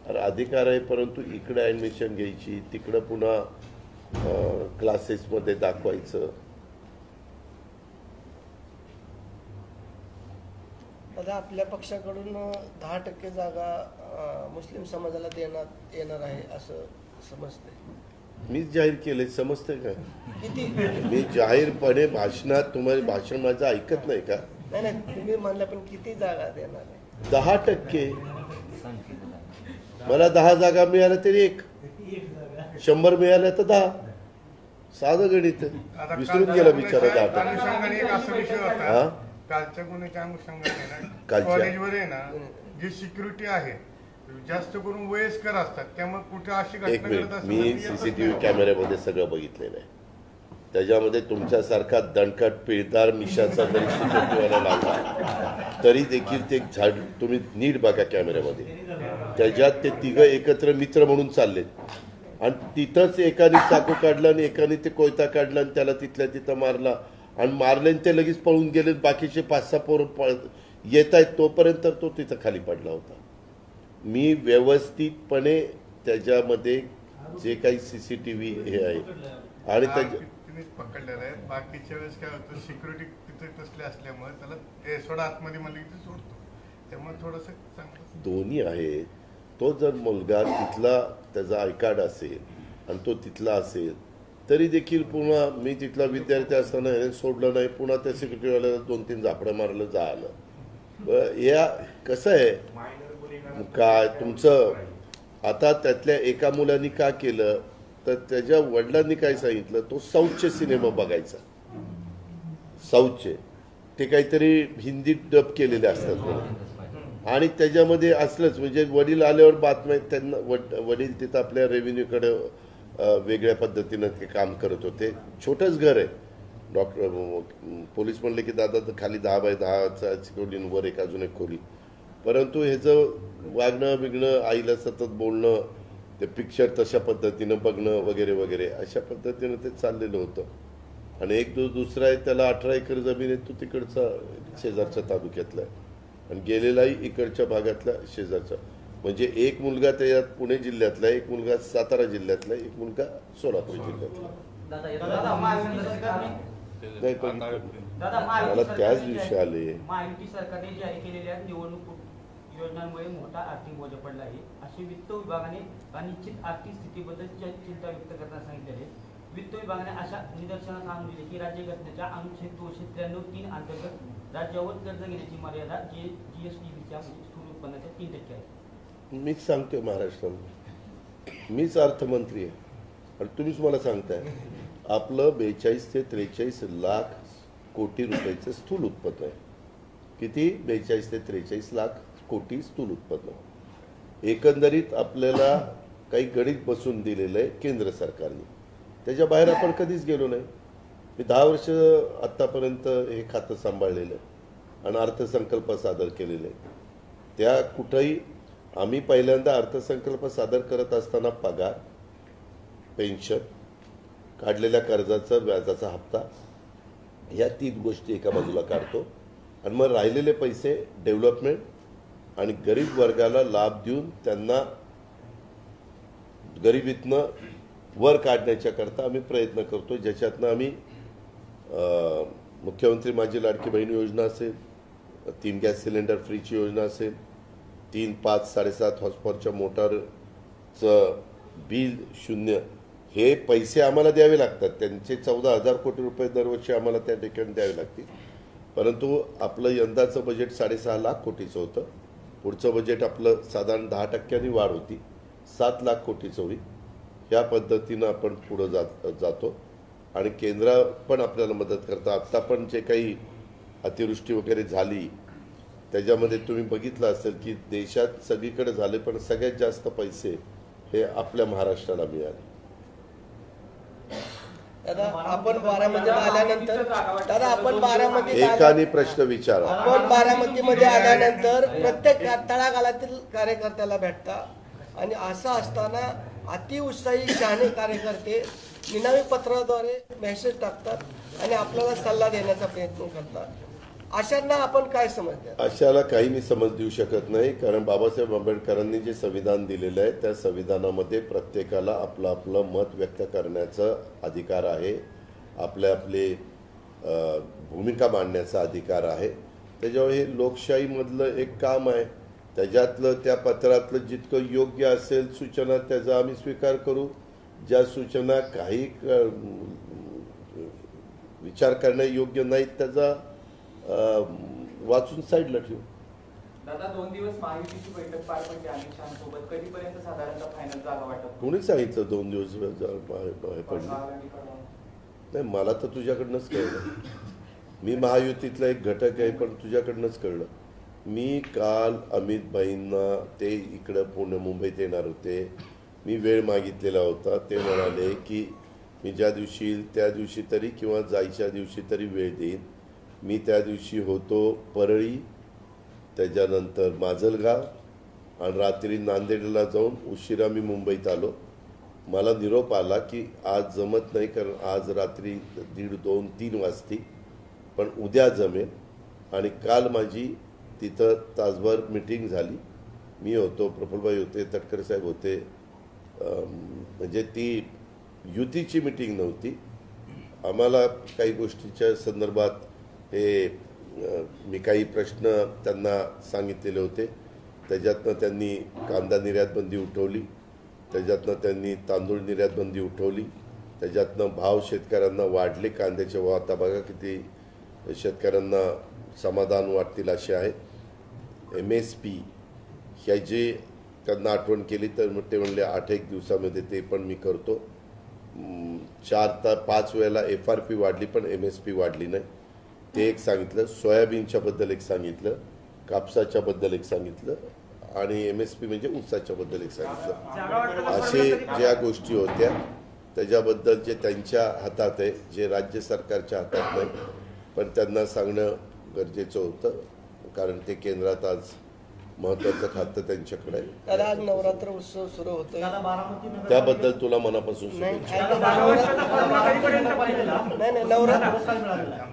अरे अधिकार आहे, परंतु इकडे ॲडमिशन घ्यायची, तिकडं पुन्हा क्लासेसमध्ये दाखवायचं. आता आपल्या पक्षाकडून 10% जागा मुस्लिम समाजाला देण्यात येणार आहे असं समजते. मीच जाहीर केलंय, समजतंय का? किती? मी जाहीरपणे भाषणात, तुम्हाला भाषण माझं ऐकत नाही का? नाही, तुम्ही म्हणलं, पण किती जागा देणार आहे? 10%. मला 10 जागा मिळाल्या तरी 1, 100 मिळाल्या तर 10. साधं गणित. विसरून गेला बिचारा 10%. हा, कालच्या गुन्ह्याच्या अनुषंगाने कालच्या कॉलेजवर आहे ना जी सिक्युरिटी आहे जास्त करून वयस्कर असतात, त्यामुळे कुठे अशी एक मिनिट, मी CCTV कॅमेऱ्यामध्ये सगळं बघितलेलं आहे. त्याच्यामध्ये तुमच्यासारखा दणकट पिळदार मिशाचा जरी सिक्युरिटीवाला लागला तरी देखील ते झाड तुम्ही नीट बघा कॅमेऱ्यामध्ये. त्याच्यात ते 3 एकत्र मित्र म्हणून चाललेत आणि तिथंच एकाने चाकू काढला आणि एकाने ते कोयता काढला आणि त्याला तिथल्या तिथं मारला आणि मारले ते लगेच पळून गेले. बाकीचे 5-6 पोरं येत आहेत तोपर्यंत तो तिथं खाली पडला होता. मी व्यवस्थितपणे त्याच्यामध्ये जे काही CCTV हे आहे आणि पकडलेलं आहे. बाकीच्या वेळेस काय होतं, सिक्युरिटी तिथे तसले असल्यामुळे त्याला सोडा आतमध्ये मला इथे सोडतो, त्यामुळे थोडंसं चांगलं दोन्ही आहे. तो जर मुलगा तिथला त्याचा आय कार्ड असेल आणि तो तिथला असेल तरी देखील पुन्हा मी तिथला विद्यार्थी असताना हे सोडलं नाही, पुन्हा त्या सिक्युरिटीवाल्याला 2-3 झापडं मारलं झालं. या कसं आहे काय तुमचं. आता त्यातल्या एका मुलांनी का केलं तर त्याच्या वडिलांनी काय सांगितलं, तो साऊथचे सिनेमा बघायचा. साऊथचे ते काहीतरी हिंदीत डब केलेले असतात. आणि त्याच्यामध्ये असलंच म्हणजे वडील आल्यावर बातम्या त्यांना वडील तिथं आपल्या रेव्हेन्यूकडे वेगळ्या पद्धतीनं ते काम करत होते. छोटंच घर आहे. पोलीस म्हणले की दादा तर खाली 10 बाय 10चा खोली वर एक अजून एक खोली. परंतु ह्याचं वागणं बिगणं आईला सतत बोलणं, ते पिक्चर तशा पद्धतीनं बघणं वगैरे वगैरे अशा पद्धतीनं ते चाललेलं होतं. आणि एक दुसरा आहे त्याला 18 एकर जमीन आहे, तो तिकडचा शेजारच्या तालुक्यातला आहे आणि गेलेलाही इकडच्या भागातला शेजारचा. म्हणजे एक मुलगा त्याच्यात पुणे जिल्ह्यातला, एक मुलगा सातारा जिल्ह्यातला, एक मुलगा सोलापूर जिल्ह्यातला. नाही पण मला त्याच दिवशी आले. महायुती सरकारने जाहीर केलेल्या निवडणूक योजनांमुळे मोठा आर्थिक बोजा पडला आहे अशी वित्त विभागाने अनिश्चित आर्थिक स्थितीबद्दल चिंता व्यक्त करताना सांगितले आहे. वित्त विभागाने अशा निदर्शनास आणून दिले की राज्यघटनेच्या अनुच्छेद 293(3) अंतर्गत राज्यावर कर्ज घेण्याची मर्यादा जीएसटीच्या स्थूल उत्पन्नाच्या 3% आहे. मीच सांगतोय महाराष्ट्रामध्ये, मीच अर्थमंत्री आहे आणि तुम्हीच मला सांगताय आपलं 42 ते 43 लाख कोटी रुपयाचं स्थूल उत्पन्न आहे. किती? 42 ते 43 लाख कोटी स्थूल उत्पन्न. एकंदरीत आपल्याला काही गणित बसून दिलेलं आहे केंद्र सरकारने, त्याच्या बाहेर आपण कधीच गेलो नाही. मी 10 वर्ष आत्तापर्यंत हे खातं सांभाळलेलं आहे आणि अर्थसंकल्प सादर केलेले आहे. त्या कुठंही आम्ही पहिल्यांदा अर्थसंकल्प सादर करत असताना पगार, पेन्शन, काढलेल्या कर्जाचा व्याजाचा हप्ता या 3 गोष्टी एका बाजूला काढतो आणि मग राहिलेले पैसे डेव्हलपमेंट आणि गरीब वर्गाला लाभ देऊन त्यांना गरिबीतनं वर काढण्याच्या करता आम्ही प्रयत्न करतो. ज्याच्यातनं आम्ही मुख्यमंत्री माझी लाडकी बहीण योजना असेल, 3 गॅस सिलेंडर फ्रीची योजना असेल, 3, 5, 7.5 हॉर्सपॉवरच्या मोटारचं बिल 0, हे पैसे आम्हाला द्यावे लागतात. त्यांचे 14,000 कोटी रुपये दरवर्षी आम्हाला त्या ठिकाणी द्यावे लागतील. परंतु आपलं यंदाचं बजेट 6.5 लाख कोटीचं होतं. पुढचं बजेट आपलं साधारण 10% वाढ होती, 7 लाख कोटीचं होईल. ह्या पद्धतीनं आपण पुढं जातो आणि केंद्र पण आपल्याला मदत करतं. आत्ता पण जे काही अतिवृष्टी वगैरे झाली त्याच्यामध्ये तुम्ही बघितलं असेल की देशात सगळीकडे झाले, पण सगळ्यात जास्त पैसे हे आपल्या महाराष्ट्राला मिळाले. दादा आपण बारामतीमध्ये आल्यानंतर एकाने प्रश्न विचारा. आपण बारामतीमध्ये आल्यानंतर प्रत्येक तळागाळातील कार्यकर्त्याला भेटता आणि असं असताना अतिउत्साही शहाणे कार्यकर्ते निनावी पत्राद्वारे मेसेज टाकतात आणि आपल्याला सल्ला देण्याचा प्रयत्न करतात. अशांना आपण काय समजतात? अशाला काही मी समज देऊ शकत नाही, कारण बाबासाहेब आंबेडकरांनी जे संविधान दिलेलं आहे त्या संविधानामध्ये प्रत्येकाला आपलं आपलं मत व्यक्त करण्याचा अधिकार आहे, आपले भूमिका मांडण्याचा अधिकार आहे. त्याच्यामुळे हे लोकशाहीमधलं एक काम आहे. त्याच्यातलं त्या पत्रातलं जितकं योग्य असेल सूचना त्याचा आम्ही स्वीकार करू. ज्या सूचना काही विचार करण्यायोग्य नाहीत त्याचा वाचून साईडला ठेवू. दादा 2 दिवस महायुतीची बैठक पार पडली अमित शहांसोबत, कधीपर्यंत साधारणतः फायनल जागा वाटप? कोणी सांगितलं 2 दिवस पडली? नाही, मला तर तुझ्याकडनंच कळलं. मी महायुतीतला एक घटक आहे, पण तुझ्याकडनंच कळलं. मी काल अमित भाईंना ते इकडं पुणे मुंबईत येणार होते, मी वेळ मागितलेला होता. ते म्हणाले की मी ज्या दिवशी येईल त्या दिवशी तरी किंवा जायच्या दिवशी तरी वेळ देईन. मी त्या दिवशी होतो परळी, त्याच्यानंतर माजलगाव आणि रात्री नांदेडला जाऊन उशिरा मी मुंबईत आलो. मला निरोप आला की आज जमत नाही, कारण आज रात्री 1:30, 2, 3 वाजती, पण उद्या जमेल. आणि काल माझी तिथं तासभर मीटिंग झाली. मी होतो, प्रफुल्लभाई होते, तटकरे साहेब होते. म्हणजे ती युतीची मीटिंग नव्हती. आम्हाला काही गोष्टीच्या संदर्भात हे मी काही प्रश्न त्यांना सांगितलेले होते. त्याच्यातनं त्यांनी कांदा निर्यात बंदी उठवली, त्याच्यातनं त्यांनी तांदूळ निर्यात बंदी उठवली, त्याच्यातनं भाव शेतकऱ्यांना वाढले. कांद्याचे भाव आता बघा किती शेतकऱ्यांना समाधान वाटतील असे आहेत. MSP ह्याची त्यांना आठवण केली तर ते म्हणले 8-1 दिवसामध्ये ते पण मी करतो. 4 ते 5 वेळेला FRP वाढली पण MSP वाढली नाही, ते एक सांगितलं. सोयाबीनच्या बद्दल एक सांगितलं. कापसाच्या बद्दल एक सांगितलं आणि MSP म्हणजे ऊसाच्या बद्दल एक सांगितलं. असे ज्या गोष्टी होत्या त्याच्याबद्दल जे त्यांच्या हातात आहे, जे राज्य सरकारच्या हातात नाही, पण त्यांना सांगणं गरजेचं होतं कारण ते केंद्रात आज महत्वाचं खातं त्यांच्याकडे आहे. दादा आज नवरात्र उत्सव सुरू होतोय. त्याबद्दल तुला मनापासून शुभेच्छा. नाही नवरात्र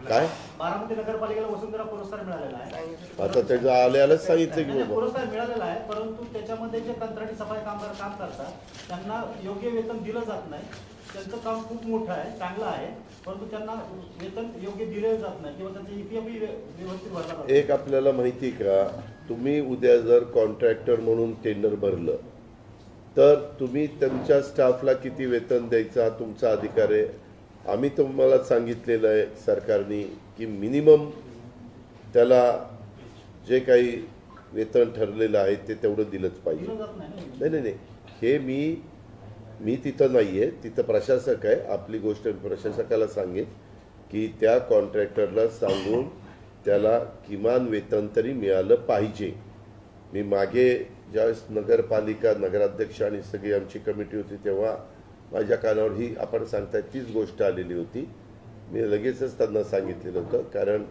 काय बारामती नगरपालिकेला वसुंधरा पुरस्कार मिळालेला आहे. आता त्याचं आल्यालाच सांगितलं की बाबा पुरस्कार मिळालेला आहे, परंतु त्याच्यामध्ये जे कंत्राटी सफाई कामगार काम करतात त्यांना योग्य वेतन दिलं जात नाही. त्यांचं काम खूप मोठं आहे, चांगलं आहे, परंतु त्यांना वेतन योग्य दिलं जात नाही किंवा त्यांचं EPF व्यवस्थित भरला जात नाही. एक आपल्याला माहिती का, तुम्ही उद्या जर कॉन्ट्रॅक्टर म्हणून टेंडर भरलं तर तुम्ही त्यांच्या स्टाफला किती वेतन द्यायचा हा तुमचा अधिकार आहे. आम्ही तुम्हाला सांगितलेलं आहे सरकारने की मिनिमम त्याला जे काही वेतन ठरलेलं आहे ते तेवढं दिलंच पाहिजे. दिलं जात नाही ना. नाही नाही नाही, हे मी तिथं नाही आहे, तिथं प्रशासक आहे. आपली गोष्ट प्रशासकाला सांगेन की त्या कॉन्ट्रॅक्टरला सांगून त्याला किमान वेतन तरी मिळालं पाहिजे. मी मागे ज्यावेळेस नगरपालिका नगराध्यक्ष आणि सगळी आमची कमिटी होती तेव्हा माझ्या कानावर ही आपण सांगताय तीच गोष्ट आलेली होती. मी लगेचच त्यांना सांगितलेलं होतं कारण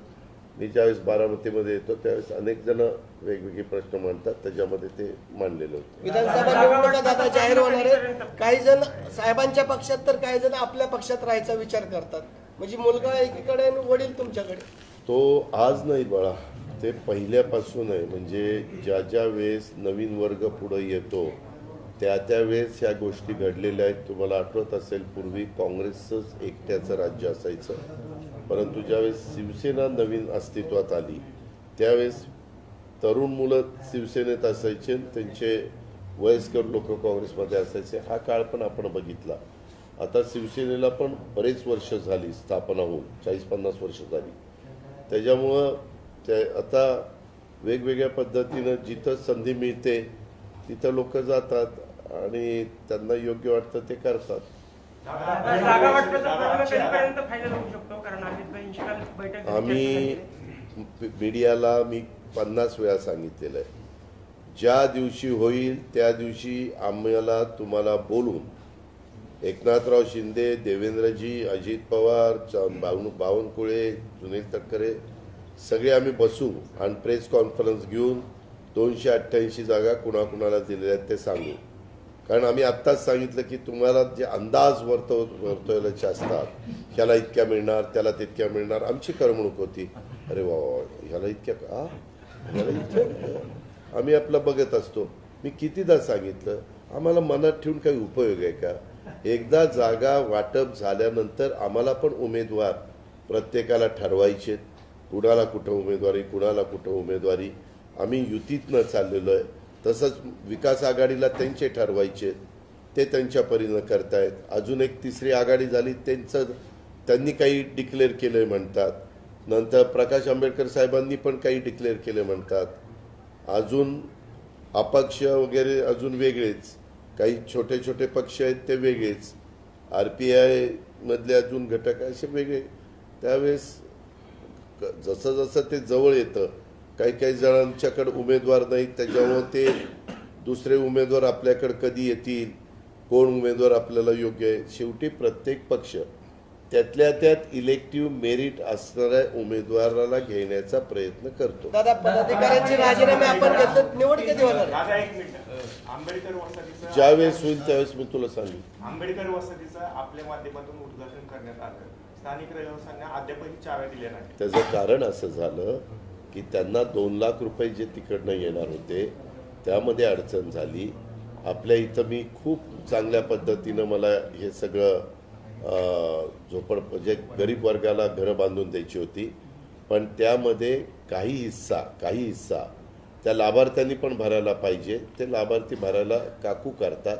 मी ज्यावेळेस बारामतीमध्ये येतो त्यावेळेस अनेक जण वेगवेगळे प्रश्न मांडतात, त्याच्यामध्ये ते मांडलेलं होतं. विधानसभा निवडणुका दादा जाहीर होणार आहे. काही जण साहेबांच्या पक्षात तर काही जण आपल्या पक्षात राहायचा विचार करतात. म्हणजे मुलगा एकीकडे आणि वडील तुमच्याकडे. तो आज नाही बाळा, ते पहिल्यापासून आहे. म्हणजे ज्या ज्या वेळेस नवीन वर्ग पुढे येतो त्या वेळेस ह्या गोष्टी घडलेल्या आहेत. तुम्हाला आठवत असेल पूर्वी काँग्रेसचंच एकट्याचं राज्य असायचं, परंतु ज्यावेळेस शिवसेना नवीन अस्तित्वात आली त्यावेळेस तरुण मुलं शिवसेनेत असायचे, त्यांचे वयस्कर लोक काँग्रेसमध्ये असायचे. हा काळ पण आपण बघितला. आता शिवसेनेला पण बरेच वर्ष झाली स्थापना होऊन, 40-50 वर्ष झाली. त्याच्यामुळं ते आता वेगवेगळ्या पद्धतीनं जिथं संधी मिळते तिथं लोक जातात आणि त्यांना योग्य वाटतं ते करतात. आम्ही मीडियाला मी 50 वेळा सांगितलेलं आहे, ज्या दिवशी होईल त्या दिवशी आम्हाला तुम्हाला बोलून एकनाथराव शिंदे, देवेंद्रजी, अजित पवार, बावनकुळे, सुनील तटकरे सगळे आम्ही बसू आणि प्रेस कॉन्फरन्स घेऊन 288 जागा कुणाकुणाला दिलेल्या आहेत ते सांगू. कारण आम्ही आत्ताच सांगितलं की तुम्हाला जे अंदाज वर्तवल्याचे असतात, ह्याला इतक्या मिळणार, त्याला तितक्या मिळणार, आमची करमणूक होती. अरे वा, ह्याला इतक्या ह्याला इतक्या, आम्ही आपलं बघत असतो. मी कितीदा सांगितलं, आम्हाला मनात ठेवून काही उपयोग आहे का? एकदा जागा वाटप झाल्यानंतर आम्हाला पण उमेदवार प्रत्येकाला ठरवायचे, कुणाला कुठं उमेदवारी, कुणाला कुठं उमेदवारी. आम्ही युतीतनं चाललेलो आहे. तसंच विकास आघाडीला त्यांचे ठरवायचे, ते त्यांच्या परीनं करतायत. अजून एक तिसरी आघाडी झाली, त्यांनी काही डिक्लेअर केले म्हणतात. नंतर प्रकाश आंबेडकर साहेबांनी पण काही डिक्लेअर केले म्हणतात. अजून अपक्ष वगैरे अजून वेगळेच, काही छोटे छोटे पक्ष आहेत ते वेगळेच, RPI मधले अजून घटक असे वेगळे. त्यावेळेस जसं जसं ते जवळ येतं, काही काही जणांच्याकडे उमेदवार नाहीत, त्याच्यामुळे ते दुसरे उमेदवार आपल्याकडे कधी येतील, कोण उमेदवार आपल्याला योग्य आहे. शेवटी प्रत्येक पक्ष त्यातल्या त्यात इलेक्टिव्ह मेरिट असणाऱ्या उमेदवाराला घेण्याचा प्रयत्न करतो. दादा पदाधिकाऱ्यांचे राजीनामे आपण घेतले, निवड कधी होणार? आंबेडकर वसतीचं ज्यावेळेस होईल त्यावेळेस मी तुला सांगेन. आंबेडकर वसतीचं आपल्या माध्यमातून उद्घाटन करण्यात आलं. स्थानिक रहिवाशांना अद्यापही चाव्या दिल्या नाही. त्याचं कारण असं झालं की त्यांना 2 लाख रुपये जे तिकडनं येणार होते त्यामध्ये अडचण झाली. आपल्या इथं मी खूप चांगल्या पद्धतीनं मला हे सगळं जे गरीब वर्गाला घरं बांधून द्यायची होती, पण त्यामध्ये काही हिस्सा त्या लाभार्थ्यांनी पण भरायला पाहिजे. ते लाभार्थी भरायला काकू करतात.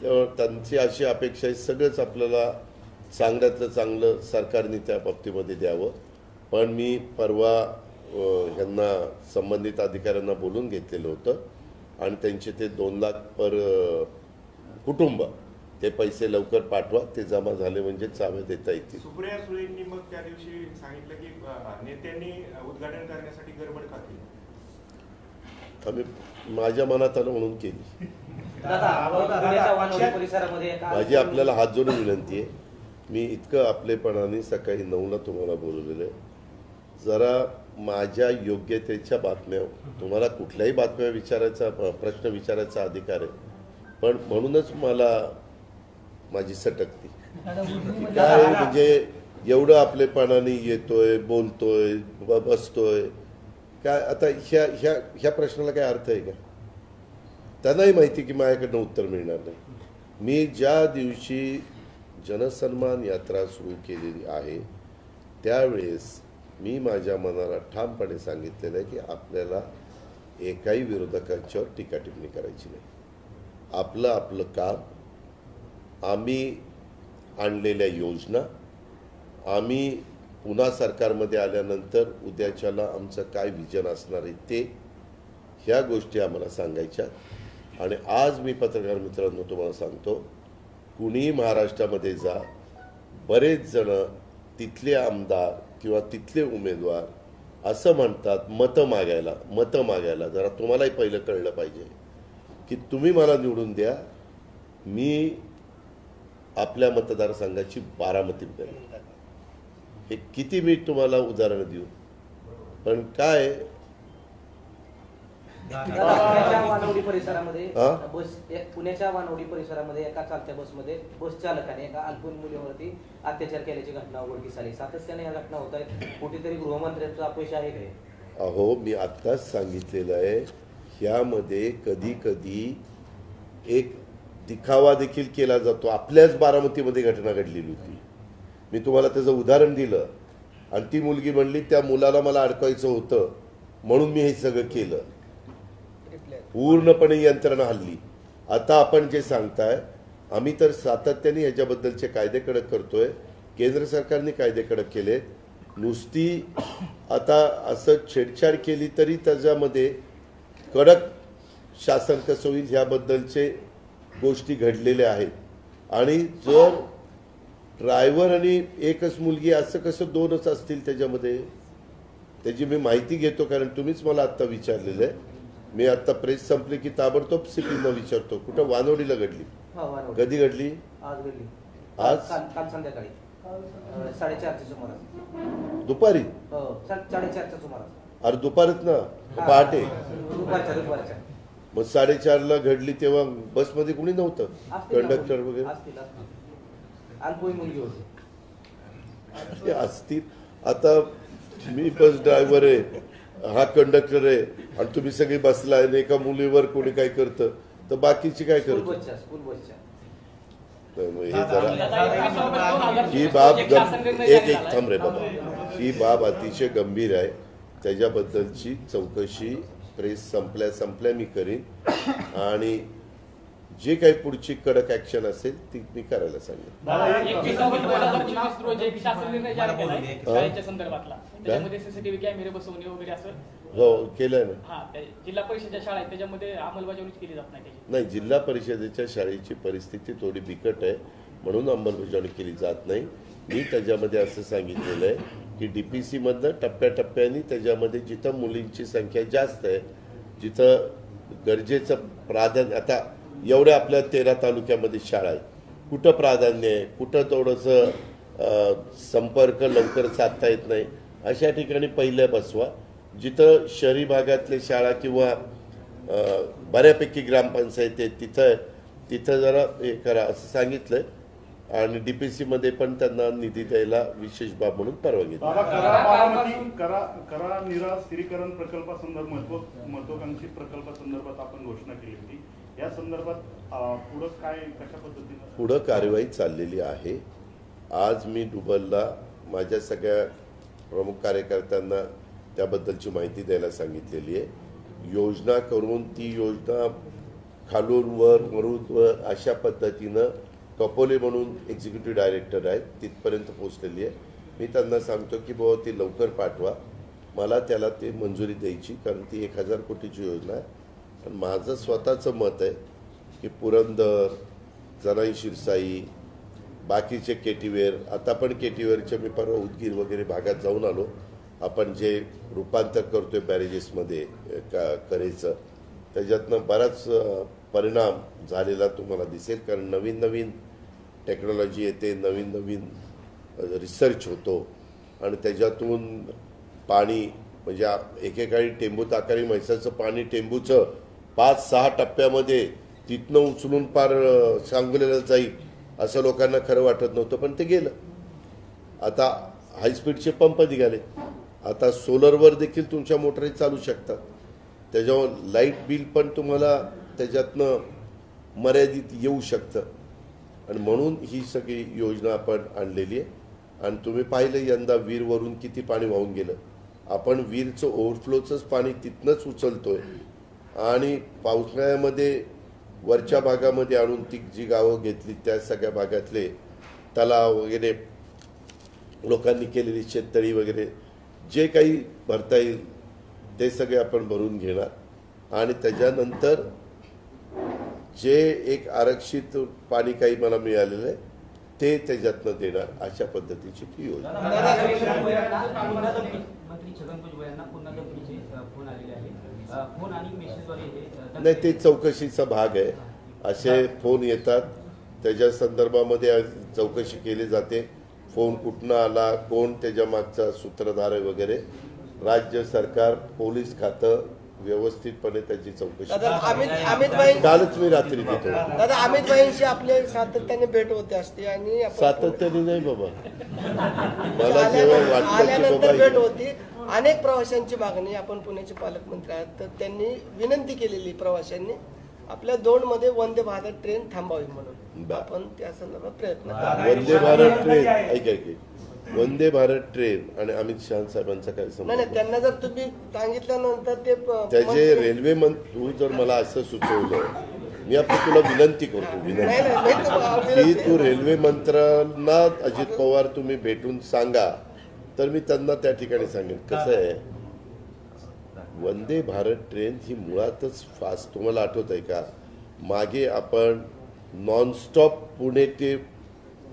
त्यामुळे त्यांची अशी अपेक्षा आहे सगळंच आपल्याला चांगल्यातलं चांगलं सरकारने त्या बाबतीमध्ये द्यावं. पण मी परवा ह्यांना संबंधित अधिकाऱ्यांना बोलून घेतलेलं होतं आणि त्यांचे ते 2 लाख पर कुटुंब ते पैसे लवकर पाठवा, ते जमा झाले म्हणजे चावे देता येतील. सुप्रिया सुळेंनी मग त्या दिवशी सांगितलं की नेत्यांनी उद्घाटन करण्यासाठी गडबड का केली? आम्ही माझ्या मनात आलं म्हणून केली. पुण्याच्या वानवडी परिसरामध्ये माझी आपल्याला हात जोडून विनंती आहे, मी इतकं आपलेपणाने सकाळी 9ला तुम्हाला बोलवलेलं आहे, जरा माझ्या योग्यतेच्या बातम्या, तुम्हाला कुठल्याही बातम्या विचारायचा प्रश्न विचारायचा अधिकार आहे, पण म्हणूनच मला माझी सटकती काय म्हणजे एवढं आपलेपणाने येतोय, बोलतोय, बसतोय काय. आता ह्या प्रश्नाला काय अर्थ आहे का? त्यांनाही माहिती की माझ्याकडनं उत्तर मिळणार नाही. मी ज्या दिवशी जनसन्मान यात्रा सुरू केलेली आहे त्यावेळेस मी माझ्या मनाला ठामपणे सांगितलेलं आहे की आपल्याला एकाही विरोधकांच्यावर टीका टिप्पणी करायची नाही. आपलं आपलं काम, आम्ही आणलेल्या योजना, आम्ही पुन्हा सरकारमध्ये आल्यानंतर उद्याच्याला आमचं काय विजन असणार आहे ते, ह्या गोष्टी आम्हाला सांगायच्या. आणि आज मी पत्रकार मित्रांनो तुम्हाला सांगतो, कुणीही महाराष्ट्रामध्ये जा, बरेच जण तिथले आमदार किंवा तिथले उमेदवार असं म्हणतात मतं मागायला. जरा तुम्हालाही पहिलं कळलं पाहिजे की तुम्ही मला निवडून द्या, मी आपल्या मतदारसंघाची बारामती करेन. हे किती मी तुम्हाला उदाहरणं देऊ, पण काय पुण्याच्या वानवडी परिसरामध्ये पुण्याच्या वानवडी परिसरामध्ये एका चालत्या बसमध्ये बस चालकाने एका अल्पवयीन मुलीवरती अत्याचार केल्याची घटना उघडकीस आली. सातत्याने या घटना होत आहेत. कुठेतरी गृहमंत्र्यांचं अपयश आहे काय? अहो, मी आत्ताच सांगितलेलं आहे, ह्यामध्ये कधी कधी एक दिखावा देखील केला जातो. आपल्याच बारामतीमध्ये घटना घडलेली होती, मी तुम्हाला त्याचं उदाहरण दिलं आणि ती मुलगी म्हणली त्या मुलाला मला अडकायचं होतं म्हणून मी हे सगळं केलं. पूर्णपणे यंत्रणा हल्ली. आता आपण जे सांगताय, आम्ही तर सातत्याने ह्याच्याबद्दलचे कायदे कडक करतोय. केंद्र सरकारने कायदे कडक केले. नुसती आता असं छेडछाड केली तरी त्याच्यामध्ये कडक शासन कसं होईल ह्याबद्दलचे गोष्टी घडलेल्या आहेत. आणि जर ड्रायव्हर आणि एकच मुलगी असं कसं दोनच असतील त्याच्यामध्ये, त्याची मी माहिती घेतो, कारण तुम्हीच मला आत्ता विचारलेलं आहे. मी आत्ता प्रेस संपली की ताबडतोब सीपीला विचारतो कुठं वानवडीला घडली, कधी घडली? आज घडली. आज काल संध्याकाळी 4:30च्या सुमारास. दुपारी? 4:30च्या सुमारास. अरे दुपारच ना, पहाटे? दुपारच्या. मग 4:30ला घडली तेव्हा बसमध्ये कुणी नव्हतं, कंडक्टर वगैरे अल्पवयीन मुलगी होती. असतील. आता मी बस ड्रायव्हर आहे, हा कंडक्टर आहे आणि तुम्ही सगळी बसलाय आणि एका मुलीवर कोणी काय करतं तर बाकीची काय करतो? स्कूल बसच्या. हे जरा ही बाब एक थांब रे बाबा, ही बाब अतिशय गंभीर आहे. त्याच्याबद्दलची चौकशी प्रेस संपल्या मी करीन आणि जे काही पुढची कडक ऍक्शन असेल ती मी करायला सांगेन. सीसीटीव्ही कॅमेरे बसवणे वगैरे असं हो केलंय ना. जिल्हा परिषदेच्या शाळा आहेत त्याच्यामध्ये अंमलबजावणी केली जात नाही. नाही, जिल्हा परिषदेच्या शाळेची परिस्थिती थोडी बिकट आहे म्हणून अंमलबजावणी केली जात नाही. मी त्याच्यामध्ये असं सांगितलेलं आहे की डीपीसी मधनं टप्प्याटप्प्याने त्याच्यामध्ये जिथं मुलींची संख्या जास्त आहे, जिथं गरजेचं प्राधान्य, आता एवढ्या आपल्या 13 तालुक्यामध्ये शाळा आहे, कुठं प्राधान्य आहे, कुठं थोडंसं संपर्क लवकर साधता येत नाही, अशा ठिकाणी पहिल्या बसवा. जिथं शहरी भागातल्या शाळा किंवा बऱ्यापैकी ग्रामपंचायत आहेत तिथं जरा हे करा असं सांगितलंय. आणि डीपीसी मध्ये पण त्यांना निधी द्यायला विशेष बाब म्हणून परवानगी करा निरा स्थिरीकरण प्रकल्पासंदर्भात महत्वाकांक्षी प्रकल्पासंदर्भात आपण घोषणा केली होती. या संदर्भात पुढं काय कशा पद्धतीने पुढं कार्यवाही चाललेली आहे. आज मी डुबलला माझ्या सगळ्या प्रमुख कार्यकर्त्यांना त्याबद्दलची माहिती द्यायला सांगितलेली आहे. योजना करून ती योजना खालून वरून अशा पद्धतीनं कपोले म्हणून एक्झिक्युटिव्ह डायरेक्टर आहेत तिथपर्यंत पोहोचलेली आहे. मी त्यांना सांगतो की बाबा ती लवकर पाठवा, मला त्याला ते मंजुरी द्यायची, कारण ती 1000 कोटीची योजना आहे. पण माझं स्वतःचं मत आहे की पुरंदर, जनाई शिरसाई, बाकीचे केटीवेर, आता पण केटीवेरच्या मी परवा उदगीर वगैरे भागात जाऊन आलो, आपण जे रूपांतर करतोय बॅरेजेसमध्ये करेचं, त्याच्यातनं बराच परिणाम झालेला तुम्हाला दिसेल. कारण नवीन नवीन टेक्नॉलॉजी येते, नवीन नवीन रिसर्च होतो आणि त्याच्यातून पाणी म्हणजे एकेकाळी टेंबू ताकारी म्हैसाचं पाणी टेंबूचं 5-6 टप्प्यामध्ये तिथनं उचलून पार सांगोल्याला जाईल असं लोकांना खरं वाटत नव्हतं, पण ते गेलं. आता हायस्पीडचे पंप निघाले, आता सोलरवर देखील तुमच्या मोटरी चालू शकतात. त्याच्यावर लाईट बिल पण तुम्हाला त्याच्यातनं मर्यादित येऊ शकतं. आणि म्हणून ही सगळी योजना आपण आणलेली आहे. आणि तुम्ही पाहिलं यंदा वीरवरून किती पाणी वाहून गेलं. आपण वीरचं ओव्हरफ्लोचंच पाणी तिथनंच उचलतोय आणि पावसाळ्यामध्ये वरच्या भागामध्ये आणून ती जी गावं घेतली त्या सगळ्या भागातले तलाव वगैरे लोकांनी केलेली शेततळी वगैरे जे काही भरता येईल ते सगळे आपण भरून घेणार आणि त्याच्यानंतर जे एक आरक्षित पाणी काही मला मिळालेलं आहे ते त्याच्यातनं देणार. अशा पद्धतीची ती योजना. मंत्री छगन भुजबळ यांना पुन्हा धमकीचे फोन आलेले आहेत. फोन आणि मेसेजद्वारे हे नाही, ते चौकशीचा भाग आहे. असे फोन येतात, त्याच्या संदर्भामध्ये चौकशी केली जाते. फोन कुठनं आला, कोण त्याच्या मागचा सूत्रधार आहे वगैरे. राज्य सरकार, पोलीस खातं व्यवस्थितपणे त्याची चौकशी. कालच मी रात्री देतो. दादा, अमित भाईंशी आपले सातत्याने भेट होते असते आणि सातत्याने नाही बाबा, मला जेव्हा वाटतं की भेट बाबा होती. अनेक प्रवाशांची मागणी, आपण पुण्याचे पालकमंत्री आहात, तर त्यांनी विनंती केलेली प्रवाशांनी आपल्या दौंडमध्ये वंदे भारत ट्रेन थांबावी म्हणून. आपण त्या संदर्भात प्रयत्न वंदे भारत ट्रेन ऐक वंदे भारत ट्रेन आणि अमित शहा साहेबांचा काय संबंध? नाही, त्यांना जर तुम्ही सांगितल्यानंतर ते त्याचे रेल्वे तू जर मला असं सुचवलं, मी आपली तुला विनंती करतो की तू रेल्वे मंत्र्यांना अजित पवार तुम्ही भेटून सांगा, तर मी त्यांना त्या ठिकाणी सांगेन. कसं आहे, वंदे भारत ट्रेन ही मुळातच फास्ट. तुम्हाला आठवत आहे का, मागे आपण नॉनस्टॉप पुणे ते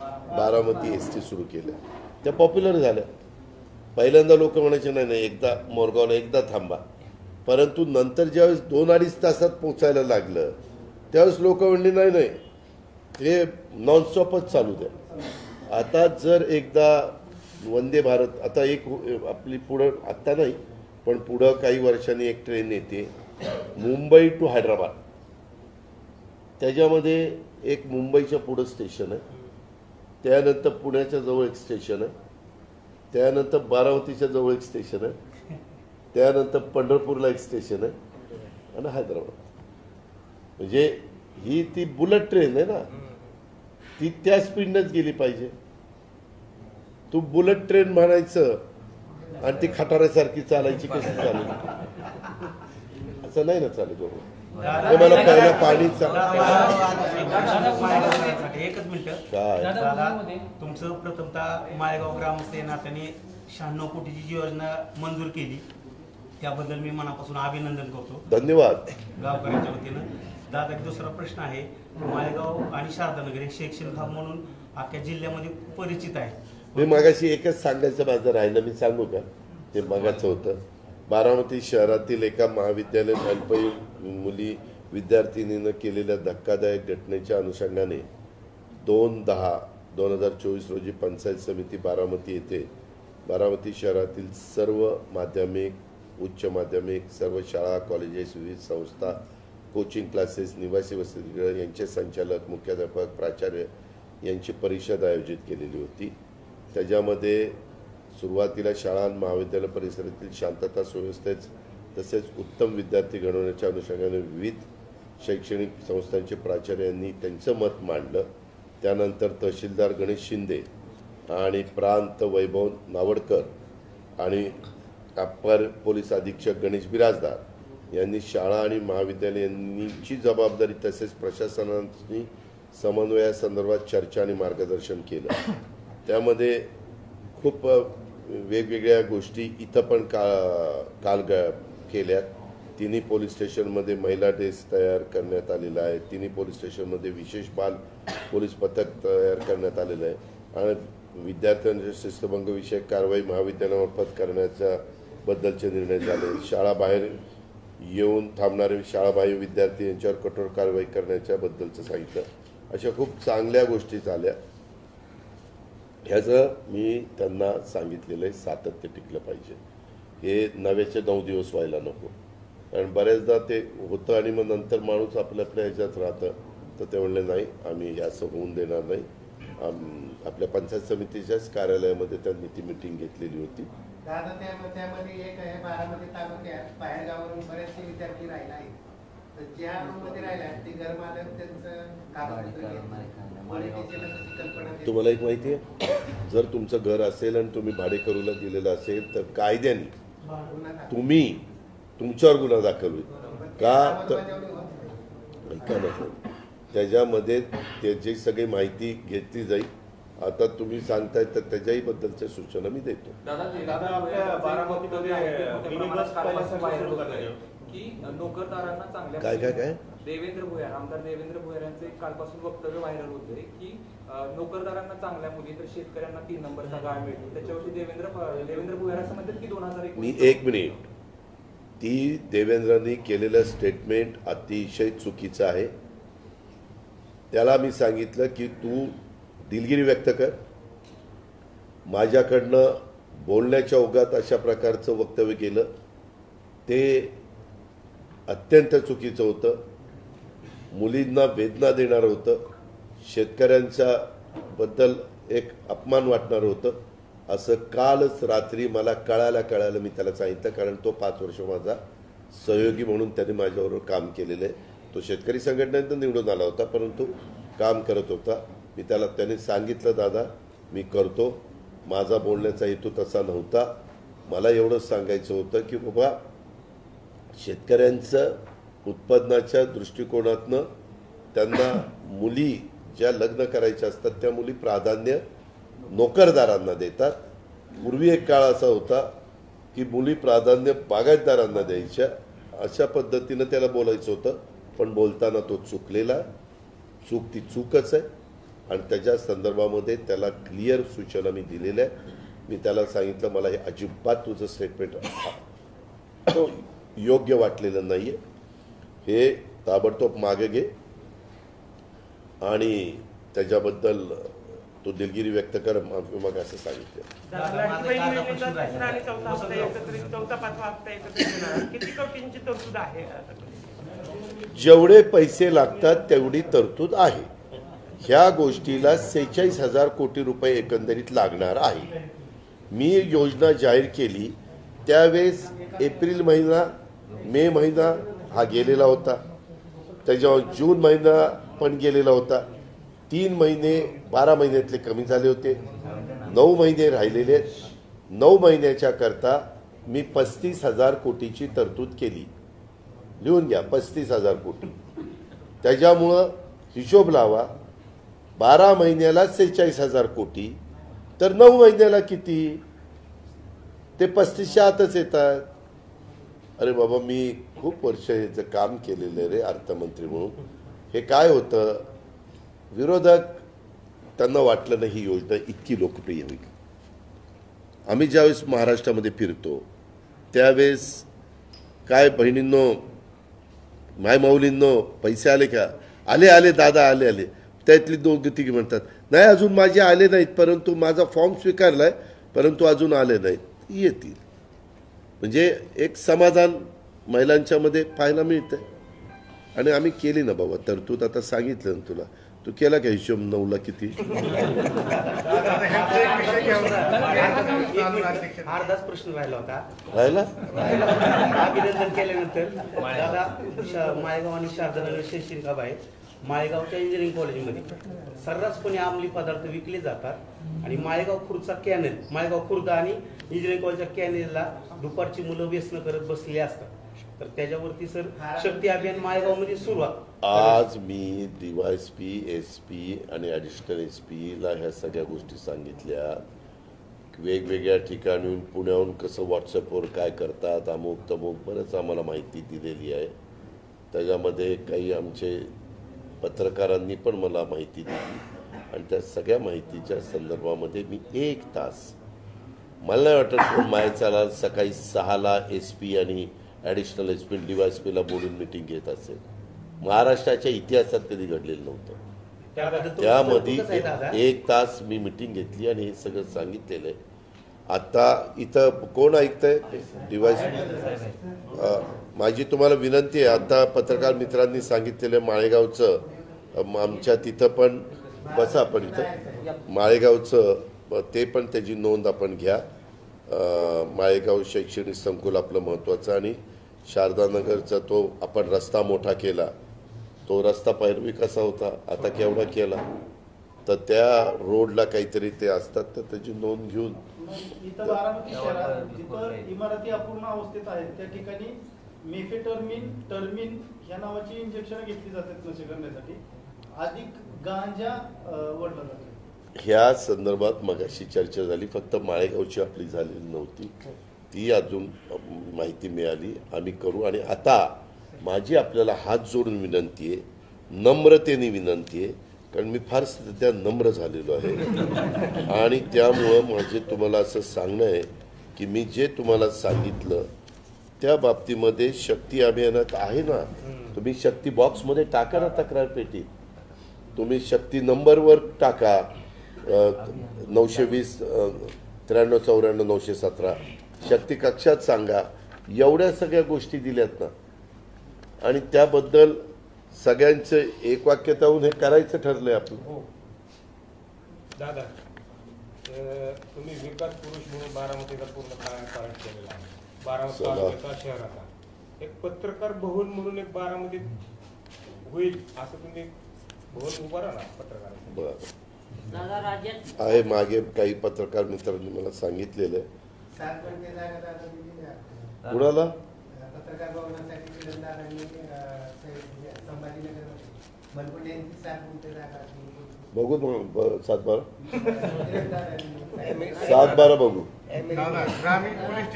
बारामती ST सुरू केलं, त्या पॉप्युलर झाल्या. पहिल्यांदा लोक म्हणायचे नाही एकदा मोरगावला एकदा थांबा, परंतु नंतर ज्यावेळेस 2-2.5 तासात पोचायला लागलं त्यावेळेस लोक म्हणले नाही हे नॉनस्टॉपच चालू द्या. आता जर एकदा वंदे भारत, आता एक आपली पुढं आत्ता नाही पण पुढं काही वर्षांनी एक ट्रेन येते मुंबई टू हैदराबाद. त्याच्यामध्ये एक मुंबईच्या पुढं स्टेशन आहे, त्यानंतर पुण्याच्या जवळ एक स्टेशन आहे, त्यानंतर बारामतीच्या जवळ एक स्टेशन आहे, त्यानंतर पंढरपूरला एक स्टेशन आहे आणि हैदराबाद. म्हणजे ही ती बुलेट ट्रेन आहे ना, ती त्या स्पीडनंच गेली पाहिजे. तू बुलेट ट्रेन म्हणायचं आणि ती खटाऱ्यासारखी चालायची, कशी चालेल? असं नाही ना चालेल बरोबर. मला पहिला पाणीचा एकच मिनिट काय तुमचं प्रथमतः माळेगाव ग्रामस्थ नात्याने 96 कोटीची जी योजना मंजूर केली त्याबद्दल मी मनापासून अभिनंदन करतो. धन्यवाद गावकऱ्यांच्या वतीनं. दादा, दुसरा प्रश्न आहे, माळेगाव आणि शारदानगर हे शैक्षणिक हब म्हणून अख्ख्या जिल्ह्यामध्ये परिचित आहे. मी मगाशी एकच सांगायचं माझं राहिलं, मी सांगू का? ते मगाचं होतं. बारामती शहरातील एका महाविद्यालयात अल्पवयीन मुली विद्यार्थिनीनं केलेल्या धक्कादायक घटनेच्या अनुषंगाने 2/10/2024 रोजी पंचायत समिती बारामती येथे बारामती शहरातील सर्व माध्यमिक, उच्च माध्यमिक, सर्व शाळा, कॉलेजेस, विविध संस्था, कोचिंग क्लासेस, निवासी वसतिगृह यांचे संचालक, मुख्याध्यापक, प्राचार्य यांची परिषद आयोजित केलेली होती. त्याच्यामध्ये सुरुवातीला शाळा आणि महाविद्यालय परिसरातील शांतता सुव्यवस्थेत तसेच उत्तम विद्यार्थी घडवण्याच्या अनुषंगाने विविध शैक्षणिक संस्थांचे प्राचार्य यांनी त्यांचं मत मांडलं. त्यानंतर तहसीलदार गणेश शिंदे आणि प्रांत वैभव नावडकर आणि अप्पर पोलीस अधीक्षक गणेश बिराजदार यांनी शाळा आणि महाविद्यालयांची जबाबदारी तसेच प्रशासनाची समन्वयासंदर्भात चर्चा आणि मार्गदर्शन केलं. त्यामध्ये खूप वेगवेगळ्या गोष्टी इथं पण काल केल्यात. तिन्ही पोलीस स्टेशनमध्ये महिला डेस्क तयार करण्यात आलेला आहे. तिन्ही पोलीस स्टेशनमध्ये विशेष बाल पोलीस पथक तयार करण्यात आलेलं आहे. आणि विद्यार्थ्यांच्या शिस्तभंग विषयक कारवाई महाविद्यालयामार्फत करण्याच्या बद्दलचे निर्णय झाले. शाळाबाहेर येऊन थांबणारे शाळाबाह्य विद्यार्थी यांच्यावर कठोर कारवाई करण्याच्या बद्दलचं सांगितलं. अशा खूप चांगल्या गोष्टी झाल्या. ह्याचं मी त्यांना सांगितलेलं आहे, सातत्य टिकलं पाहिजे. हे नव्याचे 9 दिवस व्हायला नको. कारण बऱ्याचदा ते होतं आणि मग नंतर माणूस आपल्या ह्याच्यात राहतं. तर ते म्हणले नाही, आम्ही हे असं होऊन देणार नाही. आपल्या पंचायत समितीच्याच कार्यालयामध्ये त्यांनी ती मिटिंग घेतलेली होती. दादा त्यामध्ये एक आहे, बारामती तालुक्यात बाहेरगावावरून बरेचसे विद्यार्थी राहिले आहेत. तर ज्या रूममध्ये राहिल्या ते घरमालक त्यांचं तुम्हाला एक माहिती आहे, जर तुमचं घर असेल आणि तुम्ही भाडेकरूला दिलेलं असेल तर कायद्याने तुम्ही तुमच्यावर गुन्हा दाखल होईल. का तर ऐका ना, त्याच्यामध्ये त्याची सगळी माहिती घेतली जाईल. आता तुम्ही सांगताय तर त्याच्याही बद्दलच्या सूचना मी देतो. नोकरदारांना चांगल्या काय देवेंद्र भुयार, आमदार देवेंद्र भुयार यांचे कालपासून वक्तव्य व्हायरल होते की नोकरदारांना चांगल्या मुली तर शेतकऱ्यांना 3 नंबरचा गाळ मिळतो. त्याच्यावरती देवेंद्र भुयार असं म्हणतात की 2021 मी 1 मिनिट, ती देवेंद्रांनी केलेलं स्टेटमेंट अतिशय चुकीचं आहे. त्याला मी सांगितलं की तू दिलगिरी व्यक्त कर. माझ्याकडनं बोलण्याच्या ओघात अशा प्रकारचं वक्तव्य केलं ते अत्यंत चुकीचं होतं. मुलींना वेदना देणारं होतं. शेतकऱ्यांच्या बद्दल एक अपमान वाटणारं होतं. असं कालच रात्री मला कळायला मी त्याला सांगितलं. कारण तो 5 वर्ष माझा सहयोगी म्हणून त्याने माझ्याबरोबर काम केलेलं आहे. तो शेतकरी संघटनेत निवडून आला होता, परंतु काम करत होता. मी त्याने सांगितलं, दादा मी करतो, माझा बोलण्याचा हेतू तसा नव्हता. मला एवढंच सांगायचं होतं की बाबा शेतकऱ्यांचं उत्पादनाच्या दृष्टिकोनातनं त्यांना मुली ज्या लग्न करायच्या असतात त्या मुली प्राधान्य नोकरदारांना देतात. पूर्वी एक काळ असा होता की मुली प्राधान्य बागायतदारांना द्यायच्या. अशा पद्धतीनं त्याला बोलायचं होतं. पण बोलताना तो चुकलेला. चूक ती चूकच आहे आणि त्याच्या संदर्भामध्ये त्याला क्लिअर सूचना मी दिलेल्या आहे. मी त्याला सांगितलं मला हे अजिबात तुझं स्टेटमेंट योग्य वाटलेलं नाही आहे. हे ताबडतोब मागे घे आणि त्याच्याबद्दल तो दिलगिरी व्यक्त कर. मग असं सांगितलं. जेवढे पैसे लागतात तेवढी तरतूद आहे. ह्या गोष्टीला 46,000 कोटी रुपये एकंदरीत लागणार आहे. मी योजना जाहीर केली त्यावेळेस एप्रिल महिना, मे महिना हा गेलेला होता. त्याच्यावर जून महिना पण गेलेला होता. 3 महिने 12 महिन्यातले कमी झाले होते. 9 महिने राहिलेले. 9 महिन्याच्या करता मी 35,000 कोटीची तरतूद केली. लिहून घ्या, 35,000 कोटी. त्याच्यामुळं हिशोब लावा, 12 महिन्याला 46,000 कोटी तर 9 महिन्याला किती? ते 35च्या आतच येतात. अरे बाबा, मी खूप वर्ष ह्याचं काम केलेलं रे अर्थमंत्री म्हणून. हे काय होतं, विरोधक त्यांना वाटलं नाही ही योजना इतकी लोकप्रिय होईल. आम्ही ज्यावेळेस महाराष्ट्रामध्ये फिरतो त्यावेळेस काय बहिणींनो, मायमाऊलींनो, पैसे आले का? आले दादा, आले. त्यातली 2-3 म्हणतात नाही अजून माझे आले नाहीत, परंतु माझा फॉर्म स्वीकारलाय परंतु अजून आले नाहीत. येतील. म्हणजे एक समाधान महिलांच्या मध्ये पाहायला मिळतंय. आणि आम्ही केली ना बाबा तरतूद. आता सांगितलं ना तुला, तू केला का हिशोब 9ला किती? अर्धाच प्रश्न राहिला होता. अभिनंदन केल्यानंतर दादा माळेगाव आणि शारदानगर शैक्षणिकाबाई माळेगावच्या इंजिनिअरिंग कॉलेजमध्ये सर्रासपणे अंमली पदार्थ विकले जातात आणि माळेगाव खुर्दचा कॅनेल, माळेगाव खुर्द आणि इंजिनिअरिंग कॉलेजच्या कॅनेलला दुपारची मुलं व्यसन करत बसलेली असतात. तर त्याच्यावरती सर शक्ती अभियान माळेगावमध्ये सुरू आहे. आज मी DYSP, SP आणि ॲडिशनल SPला ह्या सगळ्या गोष्टी सांगितल्या. वेगवेगळ्या ठिकाणून पुण्याहून कसं व्हॉट्सअपवर काय करतात, अमुक तमुक बरंच आम्हाला माहिती दिलेली आहे. त्याच्यामध्ये काही आमचे पत्रकारांनी पण मला माहिती दिली आणि त्या सगळ्या माहितीच्या संदर्भामध्ये मी 1 तास, मला नाही वाटत कोण मायाचाला सकाळी 6ला SP आणि ॲडिशनल SP DYSPला बोलून मिटिंग घेत असेल. महाराष्ट्राच्या इतिहासात कधी घडलेलं नव्हतं. त्यामध्ये 1 तास मी मिटिंग घेतली आणि हे सगळं सांगितलेलं आहे. आता इथं कोण ऐकतंय? DYSP. माझी तुम्हाला विनंती आहे, आता पत्रकार मित्रांनी सांगितलेलं माळेगावचं, आमच्या तिथं पण बसा, आपण इथं माळेगावचं ते पण त्याची नोंद आपण घ्या. माळेगाव शैक्षणिक संकुल आपलं महत्त्वाचं, आणि शारदानगरचा तो आपण रस्ता मोठा केला, तो रस्ता पैरवी कसा होता, आता केवढा केला, तर त्या रोडला काहीतरी ते असतात, तर त्याची नोंद घेऊन. इथं बारामती शहरात जिथं इमारती अपूर्ण अवस्थेत आहेत त्या ठिकाणी टर्मिन या नावाची इंजेक्शन घेतली जातात नशे करण्यासाठी, अधिक गांजा ओढला जातो. ह्या संदर्भात मगाशी चर्चा झाली, फक्त माळेगावची आपली झालेली नव्हती, ती अजून माहिती मिळाली, आम्ही करू. आणि आता माझी आपल्याला हात जोडून विनंती आहे, नम्रतेने विनंती आहे, कारण मी फार सध्या नम्र झालेलो आहे. आणि त्यामुळं माझे तुम्हाला असं सांगणं आहे की मी जे तुम्हाला सांगितलं त्या बाबतीमध्ये शक्ती अभियानात आहे ना, तुम्ही शक्ती बॉक्समध्ये टाका ना तक्रार पेटीत, तुम्ही शक्ती नंबरवर टाका 920 9394 917, शक्ती कक्षात सांगा. एवढ्या सगळ्या गोष्टी दिल्यात ना, आणि त्याबद्दल सगळ्यांचं एक वाक्यता होऊन हे करायचं ठरलंय आपलं. दादा, तुम्ही विकास पुरुष म्हणून बारामतीचा पूर्ण काळ केलेला आहे, बारामती तालुक्याचा, शहराचा. एक पत्रकार भवन म्हणून एक बारामतीत होईल असं तुम्ही भवन उभा राहा पत्रकार. बरं आहे, मागे काही पत्रकार मित्रांनी मला सांगितलेलं आहे. कुणाला? पत्रकार भवनासाठी बघू 7-12 बघू.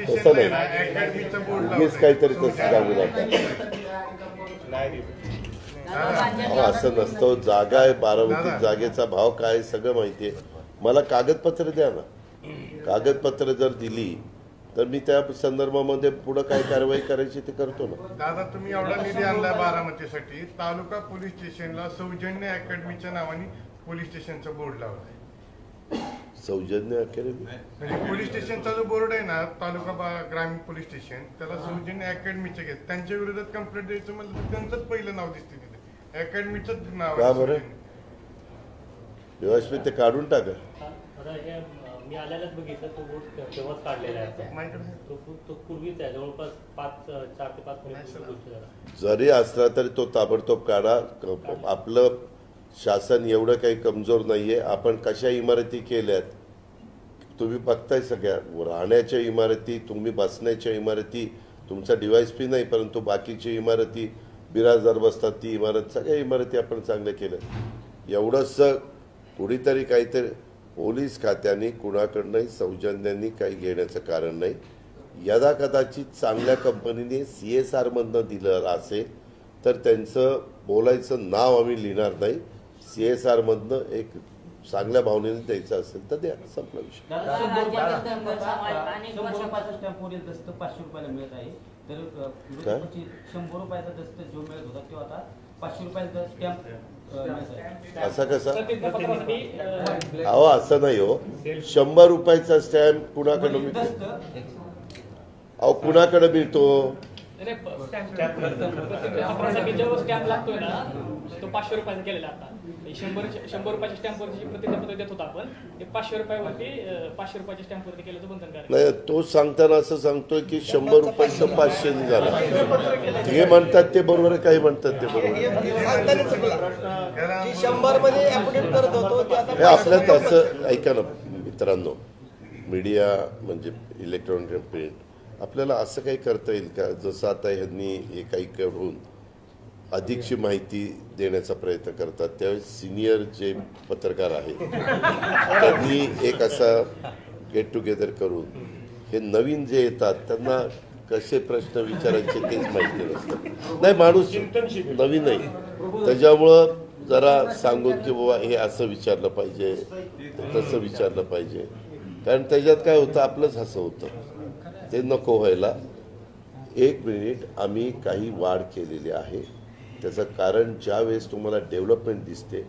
तसं नाही, काहीतरी तसं सांगू नका. असं नसतं, जागा आहे बारामती, जागेचा भाव काय सगळं माहिती आहे मला. कागदपत्र द्या ना, कागदपत्र जर दिली तर मी त्या संदर्भामध्ये पुढे काय कारवाई करायची ते करतो ना. दादा, तुम्ही एवढा निधी आणलाय बारामतीसाठी, तालुका पोलीस स्टेशनला सौजन्य अकॅडमीच्या नावाने पोलीस स्टेशनचा बोर्ड लावलाय. सौजन्य अकॅडमी म्हणजे पोलीस स्टेशनचा जो बोर्ड आहे ना, तालुका ग्रामीण पोलीस स्टेशन, त्याला सौजन्य अकॅडमीचे घेत, त्यांच्या विरोधात कंप्लेंट द्यायचं म्हणलं तर त्यांचंच पहिलं नाव दिसते तिथे, अकॅडमीच नाव. का बरं? DYSP ते काढून टाका. मी आल्यालाच बघितलं, तो बोर्ड तेव्हाच काढलेला आहे, तो पूर्वीच आहे, जवळपास 4 ते 5 वर्ष. जरी असला तरी तो ताबडतोब काढा. आपलं शासन एवढं काही कमजोर नाहीये. आपण कशा इमारती केल्यात तुम्ही बघताय, सगळ्या राहण्याच्या इमारती, तुम्ही बसण्याच्या इमारती, तुमचा DYSP नाही परंतु बाकीची इमारती, बिराजदार बसतात ती इमारत, सगळ्या इमारती आपण चांगल्या केल्या. एवढंच कुणीतरी काहीतरी पोलीस खात्याने कुणाकडनंही सौजन्यांनी काही घेण्याचं कारण नाही. यदा कदाचित चांगल्या कंपनीने CSR मधनं दिलं असेल तर त्यांचं बोलायचं नाव आम्ही लिहिणार नाही. CSR मधनं एक चांगल्या भावनेने द्यायचं असेल तर द्या, संपला विषय. 100 रुपयाचा स्टॅम्प वरील दस्त 500 रुपयाला मिळत आहे. तर 100 रुपयाचा दस्त जो मिळत होता तो आता 500 रुपयाचा स्टॅम्प. असा कसा? अहो असं नाही हो, 100 रुपयाचा स्टॅम्प कुणाकडे मिळतो? अहो कुणाकडे मिळतो? स्टॅम्प लागतोय ना, तो 500 रुपयाचा केलेला. आता 100 रुपयाच्या स्टॅम्पवरची प्रतिज्ञापत्र देत होता आपण, 500 रुपयावरती 500 रुपयाच्या स्टॅम्पवरती केलं तर बंधनकारक नाही. तो सांगताना असं सांगतोय की 100 रुपयाचं 500 निघाला. ते म्हणतात ते बरोबर आहे, काही म्हणतात ते बरोबर. 100 मध्ये ऍप्लिकेट करत होतो ते आता आपल्यात असं ऐका ना मित्रांनो, मीडिया म्हणजे इलेक्ट्रॉनिक प्रिंट, आपल्याला असं काही करता येईल का, जसं आता ह्यांनी एकाकडून अधिकची माहिती देण्याचा प्रयत्न करतात, त्यावेळेस सिनियर जे पत्रकार आहेत त्यांनी एक असा गेट टुगेदर करून हे नवीन जे येतात त्यांना कसे प्रश्न विचारायचे तेच माहिती नसतं. नाही, माणूस नवीन नाही, त्याच्यामुळं जरा सांगून की बाबा हे असं विचारलं पाहिजे तसं विचारलं पाहिजे, कारण त्याच्यात काय होतं आपलंच असं होतं, ते नको व्हायला. 1 मिनिट, आम्ही काही वाढ केलेली आहे. त्याचं कारण ज्या वेळेस तुम्हाला डेव्हलपमेंट दिसते,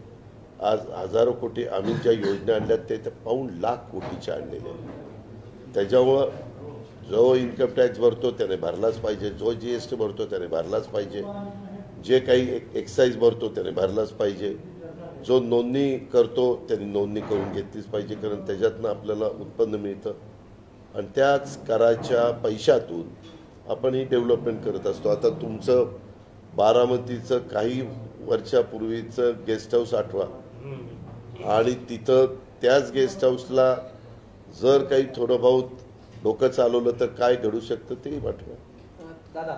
आज हजारो कोटी आम्ही ज्या योजना आणल्या ते पाऊण लाख कोटीच्या आणलेल्या आहेत. त्याच्यामुळं जो इन्कम टॅक्स भरतो त्याने भरलाच पाहिजे, जो GST भरतो त्याने भरलाच पाहिजे, जे काही एक्साईज भरतो त्याने भरलाच पाहिजे, जो नोंदणी करतो त्यांनी नोंदणी करून घेतलीच पाहिजे, कारण त्याच्यातनं आपल्याला उत्पन्न मिळतं आणि त्याच कराच्या पैशातून आपण ही डेव्हलपमेंट करत असतो. आता तुमचं बारामतीचं काही वर्षापूर्वीचं गेस्ट हाऊस आठवा, आणि तिथं त्याच गेस्ट हाऊसला जर काही थोडं बहुत डोकं चालवलं तर काय घडू शकतं तेही आठवा. दादा,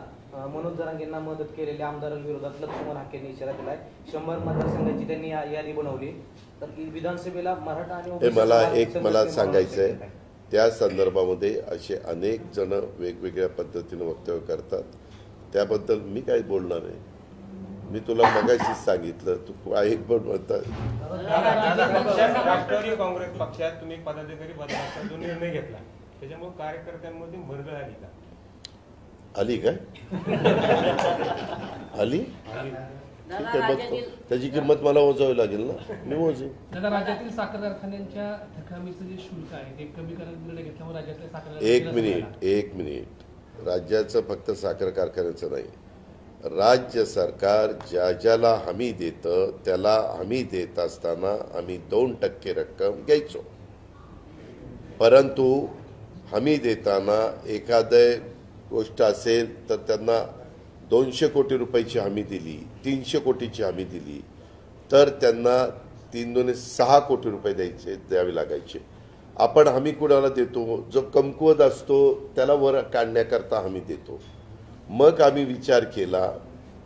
मनोज जरांगेंना मदत केलेल्या आमदारांविरोधात लक्ष्मण हाकेंनी इशारा दिलाय. 100 मतदारसंघाची त्यांनी यादी बनवली, तर विधानसभेला मराठा आणि मला सांगायचं आहे, त्या संदर्भामध्ये असे अनेक जण वेगवेगळ्या पद्धतीनं वक्तव्य करतात. त्याबद्दल मी काही बोलणार आहे. मी तुला मगाशीच सांगितलं, तू आहे पण म्हणतात. राष्ट्रवादी काँग्रेस पक्षात तुम्ही पदाधिकारी बदलाचा जो निर्णय घेतला त्याच्यामुळे कार्यकर्त्यांमध्ये भरगळ आली का? आली काय? आली? ठीक आहे, बघतो. त्याची किंमत मला मोजावी लागेल ना, मी मोजेन. दादा, राज्यातील साखर कारखान्यांच्या थकामीचं जे शुल्क आहे ते कमी करण्याचा निर्णय घेतल्यामुळे राज्यातल्या साखर एक मिनिट, राज्याचं फक्त साखर कारखान्याचं नाही, राज्य सरकार ज्याला हमी देतं त्याला हमी देत असताना आम्ही 2% रक्कम घ्यायचो. परंतु हमी देताना एखादी गोष्ट असेल तर त्यांना 200 कोटी रुपयाची हमी दिली, 300 कोटीची हमी दिली, तर त्यांना 3-6 कोटी रुपये द्यावे लागायचे. आपण हमी कुणाला देतो? जो कमकुवत असतो त्याला वर काढण्याकरता हमी देतो. मग आम्ही विचार केला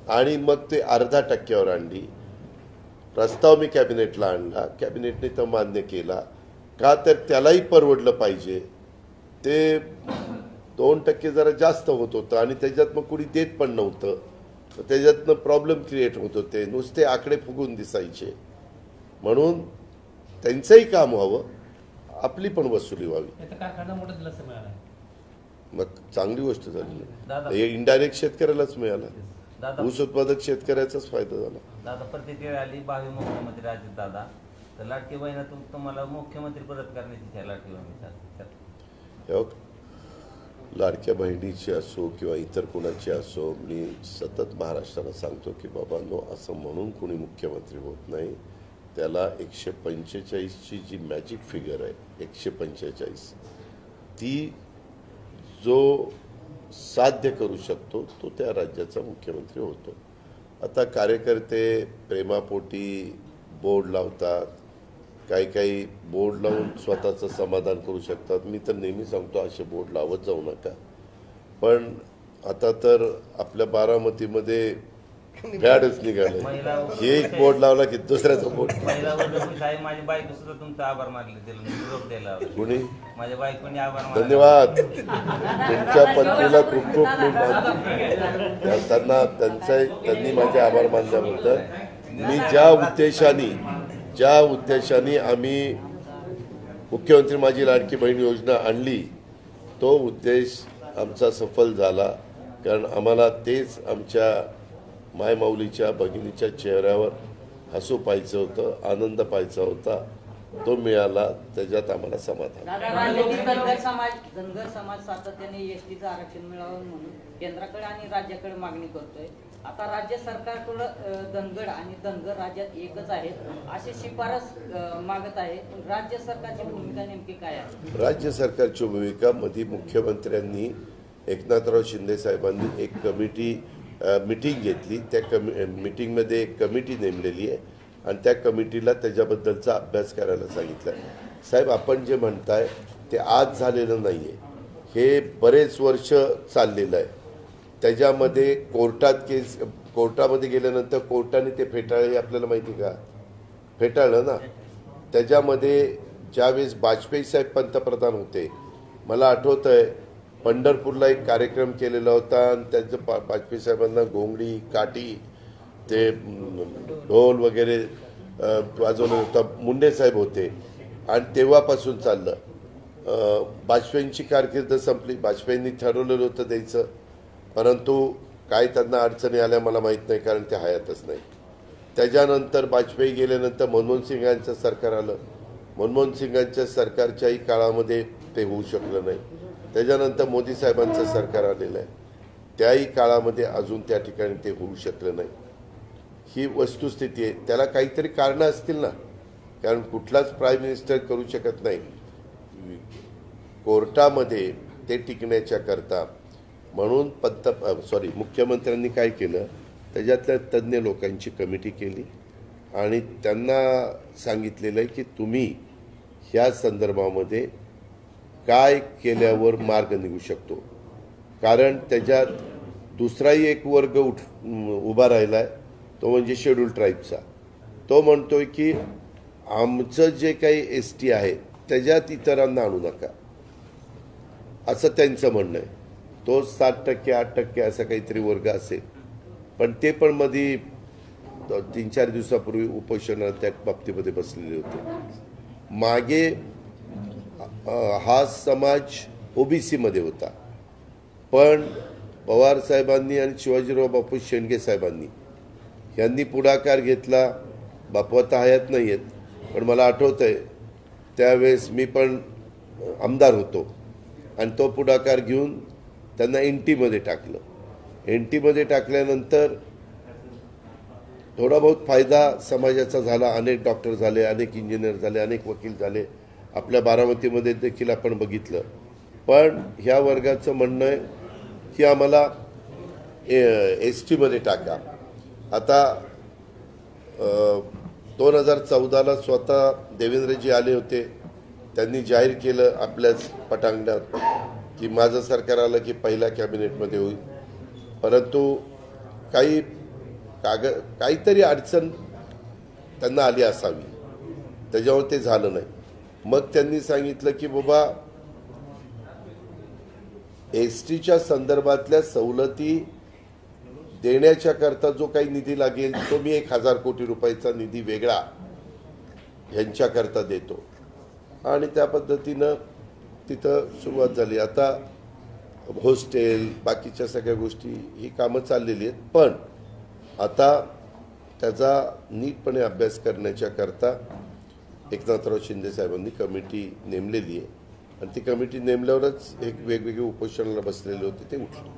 आणि मग ते 0.5% आणली. प्रस्ताव मी कॅबिनेटला आणला, कॅबिनेटने तो मान्य केला. का तर त्यालाही परवडलं पाहिजे. ते 2% जरा जास्त होत होतं आणि त्याच्यात मग कुणी देत पण नव्हतं, त्याच्यातनं प्रॉब्लेम क्रिएट होत होते, नुसते आकडे फुगून दिसायचे. म्हणून त्यांचंही काम व्हावं, आपली पण वसुली व्हावी. मग चांगली गोष्ट झाली. हे इनडायरेक्ट शेतकऱ्यालाच मिळालं, ऊस उत्पादक शेतकऱ्याचाच फायदा झाला. दादा, प्रतिक्रिया आली भावी मुख्यमंत्री राजू दादा, तर लाडकी बहिणातून तुम्हाला मुख्यमंत्री परत करण्याची लाडकी बहिणी लाडक्या बहिणीची असो किंवा इतर कोणाची असो, मी सतत महाराष्ट्राला सांगतो की बाबांनो, असं म्हणून कोणी मुख्यमंत्री होत नाही. त्याला 145ची जी मॅजिक फिगर आहे 145, ती जो साध्य करू शकतो तो त्या राज्याचा मुख्यमंत्री होतो. आता कार्यकर्ते प्रेमापोटी बोर्ड लावतात, काही बोर्ड लावून स्वतःचं समाधान करू शकतात. मी तर नेहमी सांगतो असे बोर्ड लावत जाऊ नका. पण आता तर आपल्या बारामतीमध्ये फॅडच निघालं, हे एक बोर्ड लावला की दुसऱ्याचा बोर्ड. माझी बायको सुद्धा तुमचा आभार मानले, निरोप द्यायला कोणी? माझ्या बायकोने आभार मानले. धन्यवाद. तुमच्या पत्नीला खूप खूप मी मानतो. त्यांनी माझे आभार मानल्याबद्दल. मी ज्या उद्देशाने आम्ही मुख्यमंत्री माझी लाडकी बहीण योजना आणली, तो उद्देश आमचा सफल झाला. कारण आम्हाला तेच आमच्या मायमाऊलीच्या भगिनीच्या चेहऱ्यावर हसू पाहायचं होतं, आनंद पाहायचा होता. तो मिळाला, त्याच्यात आम्हाला समाधान. धनगर समाज सातत्याने एसटीचं आरक्षण मिळावं म्हणून केंद्राकडे आणि राज्याकडे मागणी करतोय. आता राज्य सरकारकडं धनगर आणि धनगर राज्यात एकच आहे अशी शिफारस मागत आहे. राज्य सरकारची भूमिका नेमकी काय आहे? राज्य सरकारची भूमिका मध्ये मुख्यमंत्र्यांनी एकनाथराव शिंदे साहेबांनी एक मीटिंग घेतली. त्या मीटिंगमध्ये एक कमिटी नेमलेली आहे आणि त्या कमिटीला त्याच्याबद्दलचा अभ्यास करायला सांगितलं. साहेब, आपण जे म्हणताय ते आज झालेलं नाही आहे, हे बरेच वर्ष चाललेलं आहे. त्याच्यामध्ये कोर्टामध्ये गेल्यानंतर कोर्टाने ते फेटाळले, हे आपल्याला माहिती का? फेटाळलं ना. त्याच्यामध्ये ज्यावेळेस वाजपेयी साहेब पंतप्रधान होते, मला आठवतं आहे पंढरपूरला एक कार्यक्रम केलेला होता आणि त्यांचं वाजपेयी साहेबांना घोंगडी काठी ते ढोल वगैरे वाजवलं होतं, मुंडे साहेब होते आणि तेव्हापासून चाललं. वाजपेयींची कारकीर्द संपली. वाजपेयींनी ठरवलेलं होतं द्यायचं, परंतु काय त्यांना अडचणी आल्या मला माहीत नाही, कारण ते हयातच नाही. त्याच्यानंतर वाजपेयी गेल्यानंतर मनमोहन सिंगांचं सरकार आलं. मनमोहन सिंगांच्या सरकारच्याही काळामध्ये ते होऊ शकलं नाही. त्याच्यानंतर मोदी साहेबांचं सरकार आलेलं आहे, त्याही काळामध्ये अजून त्या ठिकाणी ते होऊ शकलं नाही. ही वस्तुस्थिती आहे. त्याला काहीतरी कारणं असतील ना, कारण कुठलाच प्राईम मिनिस्टर करू शकत नाही. कोर्टामध्ये ते टिकण्याच्या करता म्हणून मुख्यमंत्र्यांनी काय केलं, त्याच्यातल्या तज्ज्ञ लोकांची कमिटी केली आणि त्यांना सांगितलेलं आहे की तुम्ही ह्या संदर्भामध्ये काय केल्यावर मार्ग निघू शकतो. कारण त्याच्यात दुसराही एक वर्ग उभा राहिला आहे, तो म्हणजे शेड्यूल ट्राईबचा. तो म्हणतोय की आमचं जे काही ST आहे त्याच्यात इतरांना आणू नका, असं त्यांचं म्हणणं आहे. तो 7% 8% असा काहीतरी वर्ग असेल, पण ते पण मध्ये 3-4 दिवसापूर्वी उपोषणात त्या बाबतीमध्ये बसलेले होते. मागे हा समाज OBC मध्ये होता, पण पवार साहेबांनी आणि शिवाजीराव बापू शेंडगे साहेबांनी यांनी पुढाकार घेतला. बापू आता हयात नाही आहेत, पण मला आठवतं आहे त्यावेळेस मी पण आमदार होतो आणि तो पुढाकार घेऊन त्यांना NT मध्ये टाकलं. NT मध्ये टाकल्यानंतर थोडा बहुत फायदा समाजाचा झाला. अनेक डॉक्टर झाले, अनेक इंजिनियर झाले, अनेक वकील झाले. आपल्या बारामतीमध्ये देखील आपण बघितलं. पण ह्या वर्गाचं म्हणणं आहे की आम्हाला ST मध्ये टाका. आता 2014ला स्वतः देवेंद्रजी आले होते. त्यांनी जाहीर केलं आपल्याच पटांगणात की माझं सरकार आलं की पहिल्या कॅबिनेटमध्ये होईल. परंतु काहीतरी अडचण त्यांना आली असावी, त्याच्यावर ते झालं नाही. मग त्यांनी सांगितलं की बाबा STच्या संदर्भातल्या सवलती देण्याच्या करता जो काही निधी लागेल तो मी 1000 कोटी रुपयाचा निधी वेगळा ह्यांच्याकरता देतो. आणि त्या पद्धतीनं तिथं सुरुवात झाली. आता हॉस्टेल बाकीच्या सगळ्या गोष्टी ही कामं चाललेली आहेत, पण आता त्याचा नीटपणे अभ्यास करण्याच्या करता एकनाथराव शिंदे साहेबांनी कमिटी नेमलेली आहे आणि ती कमिटी नेमल्यावरच एक वेगवेगळे उपोषणाला बसलेले होते ते उठले.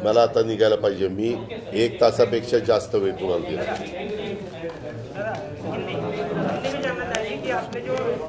मला आता निघायला पाहिजे. मी 1 तासापेक्षा जास्त वेळ तुम्हाला दिला.